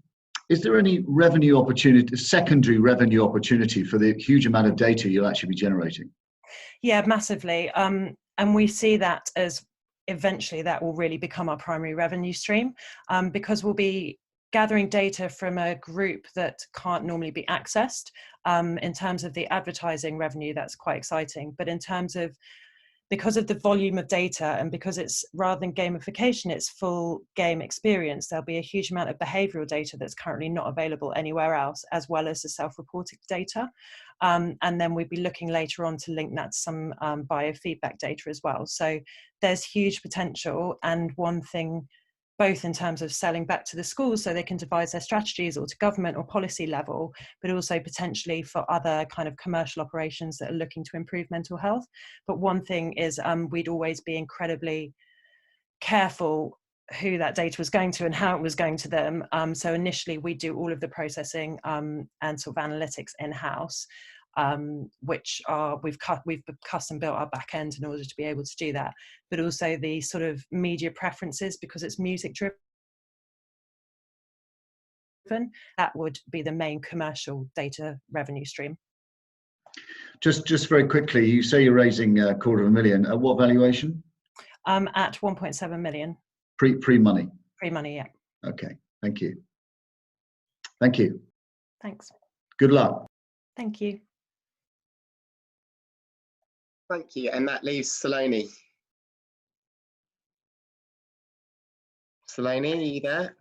revenue opportunity, secondary revenue opportunity for the huge amount of data you'll actually be generating? Yeah, massively. And we see that as eventually that will really become our primary revenue stream, because we'll be gathering data from a group that can't normally be accessed. In terms of the advertising revenue, that's quite exciting. But in terms of, because of the volume of data, and because it's rather than gamification, it's full game experience, there'll be a huge amount of behavioral data that's currently not available anywhere else, as well as the self-reported data. And then we'd be looking later on to link that to some biofeedback data as well. So there's huge potential, and one thing, both in terms of selling back to the schools so they can devise their strategies, or to government or policy level, but also potentially for other kind of commercial operations that are looking to improve mental health. But one thing is we'd always be incredibly careful who that data was going to and how it was going to them. So initially we do all of the processing and sort of analytics in-house, which are, we've custom built our back end in order to be able to do that, but also the sort of media preferences, because it's music driven, that would be the main commercial data revenue stream. Just very quickly, you say you're raising $250,000. At what valuation? At 1.7 million. Pre-money? Pre-money, yeah. Okay, thank you. Thank you. Thanks. Good luck. Thank you. Thank you, and that leaves Saloni. Saloni, are you there?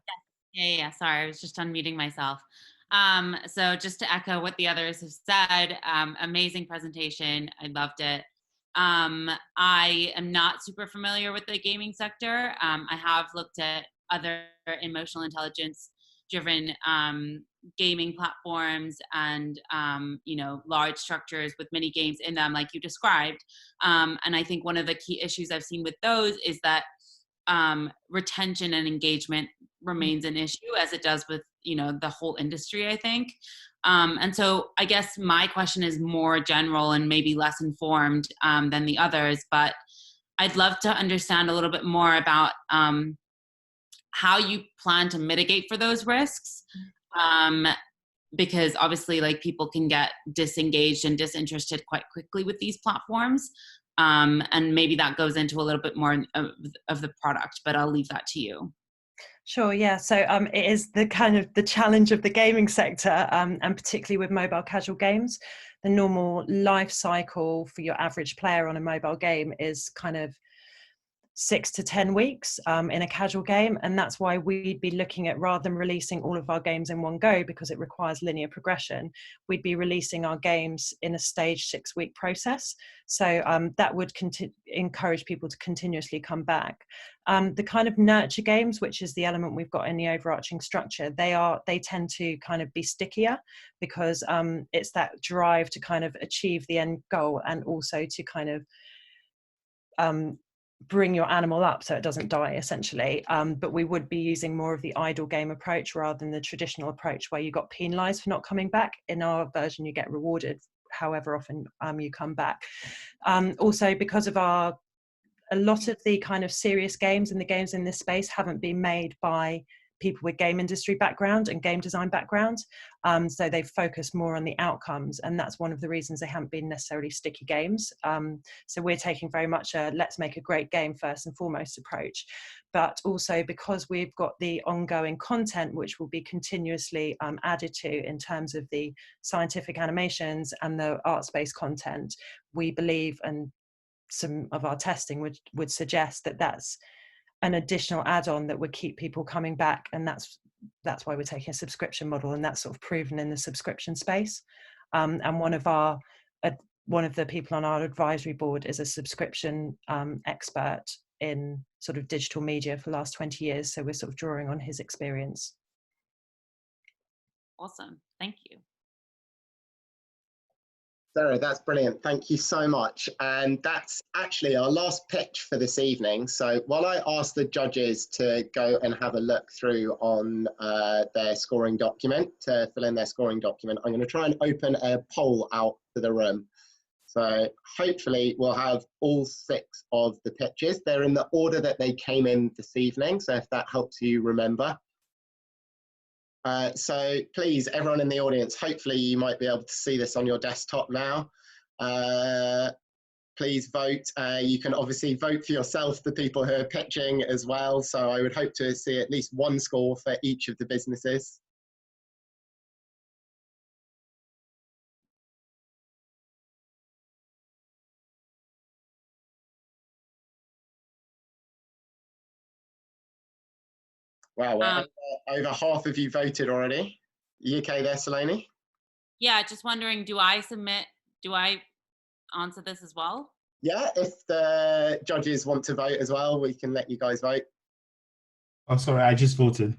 Yeah, sorry, I was just unmuting myself. So just to echo what the others have said, amazing presentation. I loved it. I am not super familiar with the gaming sector. I have looked at other emotional intelligence driven gaming platforms and large structures with mini games in them like you described, and I think one of the key issues I've seen with those is that retention and engagement remains an issue, as it does with the whole industry, I think. And so I guess my question is more general and maybe less informed than the others, but I'd love to understand a little bit more about how you plan to mitigate for those risks. because obviously like people can get disengaged and disinterested quite quickly with these platforms. And maybe that goes into a little bit more of the product, but I'll leave that to you. Sure, yeah. So it is the kind of the challenge of the gaming sector, and particularly with mobile casual games. The normal life cycle for your average player on a mobile game is kind of 6 to 10 weeks in a casual game, and that's why we'd be looking at, rather than releasing all of our games in one go because it requires linear progression, we'd be releasing our games in a staged 6-week process. So that would encourage people to continuously come back. The kind of nurture games, which is the element we've got in the overarching structure, they tend to kind of be stickier because it's that drive to kind of achieve the end goal and also to kind of bring your animal up so it doesn't die, essentially. But we would be using more of the idle game approach rather than the traditional approach where you got penalized for not coming back. In our version, you get rewarded however often you come back. Also, because of a lot of the kind of serious games and the games in this space haven't been made by people with game industry background and game design background. So they focus more on the outcomes, and that's one of the reasons they haven't been necessarily sticky games. So we're taking very much a let's make a great game first and foremost approach, but also because we've got the ongoing content which will be continuously added to in terms of the scientific animations and the arts-based content, we believe, and some of our testing would suggest that that's an additional add-on that would keep people coming back, and that's why we're taking a subscription model, and that's sort of proven in the subscription space. And one of the people on our advisory board is a subscription expert in sort of digital media for the last 20 years, so we're sort of drawing on his experience. Awesome, thank you. Sarah, that's brilliant. Thank you so much. And that's actually our last pitch for this evening. So while I ask the judges to go and have a look through on their scoring document, to fill in their scoring document, I'm going to try and open a poll out to the room. So hopefully we'll have all 6 of the pitches. They're in the order that they came in this evening, so if that helps you remember. So please, everyone in the audience, hopefully you might be able to see this on your desktop now. Please vote. You can obviously vote for yourself, the people who are pitching as well. So I would hope to see at least 1 score for each of the businesses. Wow, over half of you voted already. You okay there, Saloni? Yeah, just wondering, do I answer this as well? Yeah, if the judges want to vote as well, we can let you guys vote. Oh, sorry, I just voted.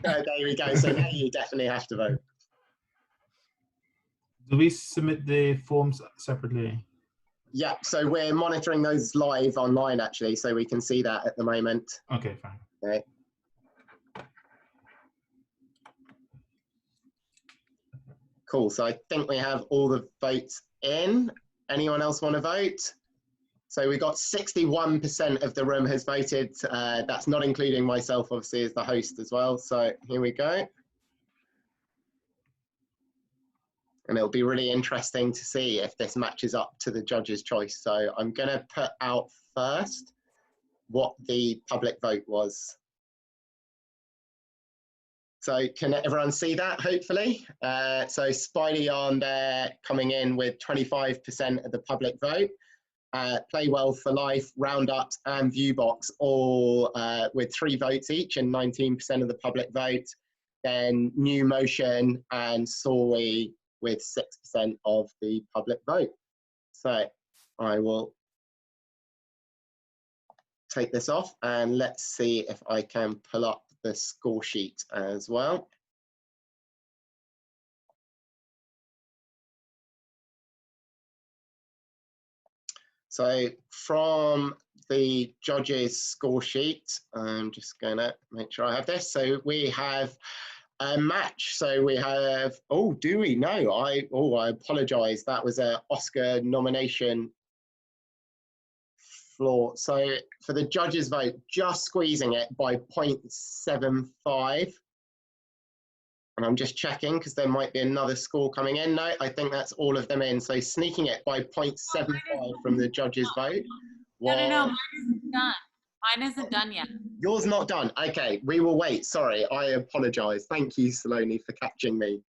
There we go. So now you definitely have to vote. Do we submit the forms separately? Yeah, so we're monitoring those live online, actually, so we can see that at the moment. Okay, fine. Okay. Cool, so I think we have all the votes in. Anyone else want to vote? So we got 61% of the room has voted. That's not including myself, obviously, as the host as well. So here we go. And it'll be really interesting to see if this matches up to the judge's choice. So I'm going to put out first what the public vote was. So can everyone see that, hopefully? So Spideryarn there coming in with 25% of the public vote. Play Well for Life, Roundups and Vuebox all with 3 votes each and 19% of the public vote. Then New Motion and Sorwe with 6% of the public vote. So I will take this off and let's see if I can pull up the score sheet as well. So from the judges' score sheet, I'm just going to make sure I have this. So we have a match. So we have, oh, do we? No, I apologize. That was an Oscar nomination flaw. So for the judges' vote, just squeezing it by 0.75. And I'm just checking because there might be another score coming in. No, I think that's all of them in. So sneaking it by 0.75 from the judges' vote. No, mine isn't done. Mine isn't done yet. Yours not done. Okay, we will wait. Sorry, I apologise. Thank you, Saloni, for catching me.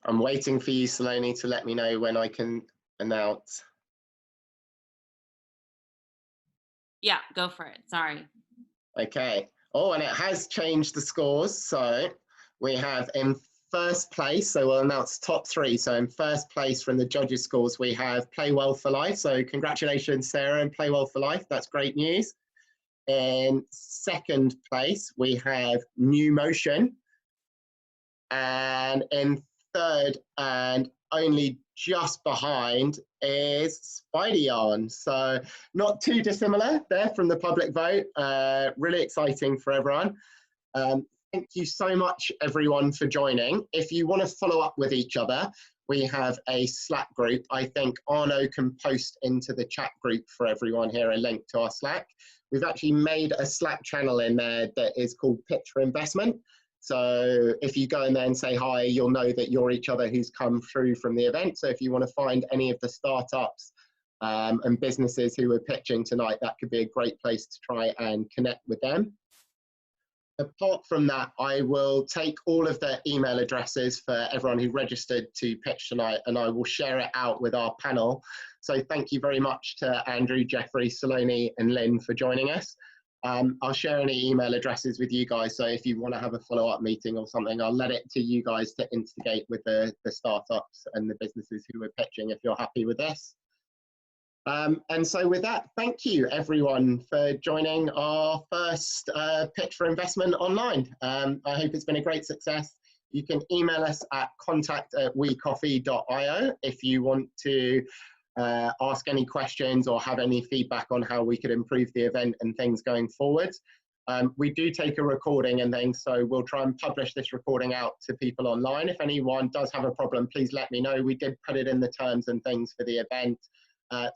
I'm waiting for you, Saloni, to let me know when I can announce. Yeah, go for it. Sorry. Okay. Oh, and it has changed the scores. So we have in first place, so we'll announce top three. So in first place from the judges' scores, we have Play Well for Life. So congratulations, Sarah, and Play Well for Life. That's great news. In second place, we have New Motion. And in third and only just behind is Spideryarn. So not too dissimilar there from the public vote. Really exciting for everyone. Thank you so much, everyone, for joining. If you want to follow up with each other, we have a Slack group. I think Arno can post into the chat group for everyone here a link to our Slack. We've actually made a Slack channel in there that is called Pitch for Investment. So if you go in there and say hi, you'll know that you're each other who's come through from the event. So if you want to find any of the startups and businesses who are pitching tonight, that could be a great place to try and connect with them. Apart from that, I will take all of the email addresses for everyone who registered to pitch tonight, and I will share it out with our panel. So thank you very much to Andrew, Jeffrey, Saloni, and Lynn for joining us. I'll share any email addresses with you guys, so if you want to have a follow-up meeting or something, I'll let it to you guys to instigate with the startups and the businesses who are pitching if you're happy with this. And so with that, thank you everyone for joining our first Pitch for Investment online. I hope it's been a great success. You can email us at contact@wecoffee.io if you want to ask any questions or have any feedback on how we could improve the event and things going forward. We do take a recording and things, so we'll try and publish this recording out to people online. If anyone does have a problem, please let me know. We did put it in the terms and things for the event.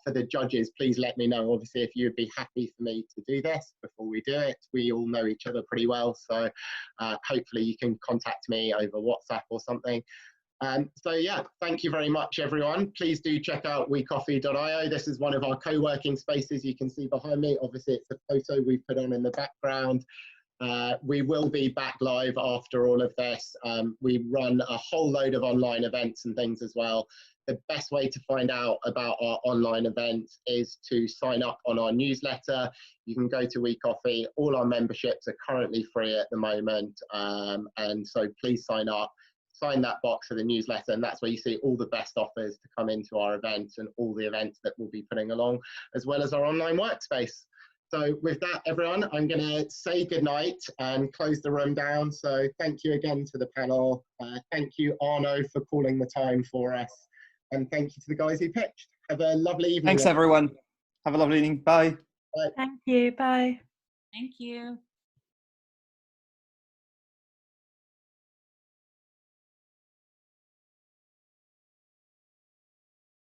For the judges, please let me know, obviously, if you'd be happy for me to do this before we do it. We all know each other pretty well, so hopefully you can contact me over WhatsApp or something. So yeah, thank you very much, everyone. Please do check out wecoffee.io. This is one of our co-working spaces you can see behind me. Obviously, it's a photo we put on in the background. We will be back live after all of this. We run a whole load of online events and things as well. The best way to find out about our online events is to sign up on our newsletter. You can go to WeCoffee. All our memberships are currently free at the moment. And so please sign up, sign that box for the newsletter, and that's where you see all the best offers to come into our events and all the events that we'll be putting along, as well as our online workspace. So with that, everyone, I'm going to say goodnight and close the room down. So thank you again to the panel. Thank you, Arno, for calling the time for us. And thank you to the guys who pitched. Have a lovely evening. Thanks, everyone. Have a lovely evening. Bye. Bye. Thank you. Bye. Thank you.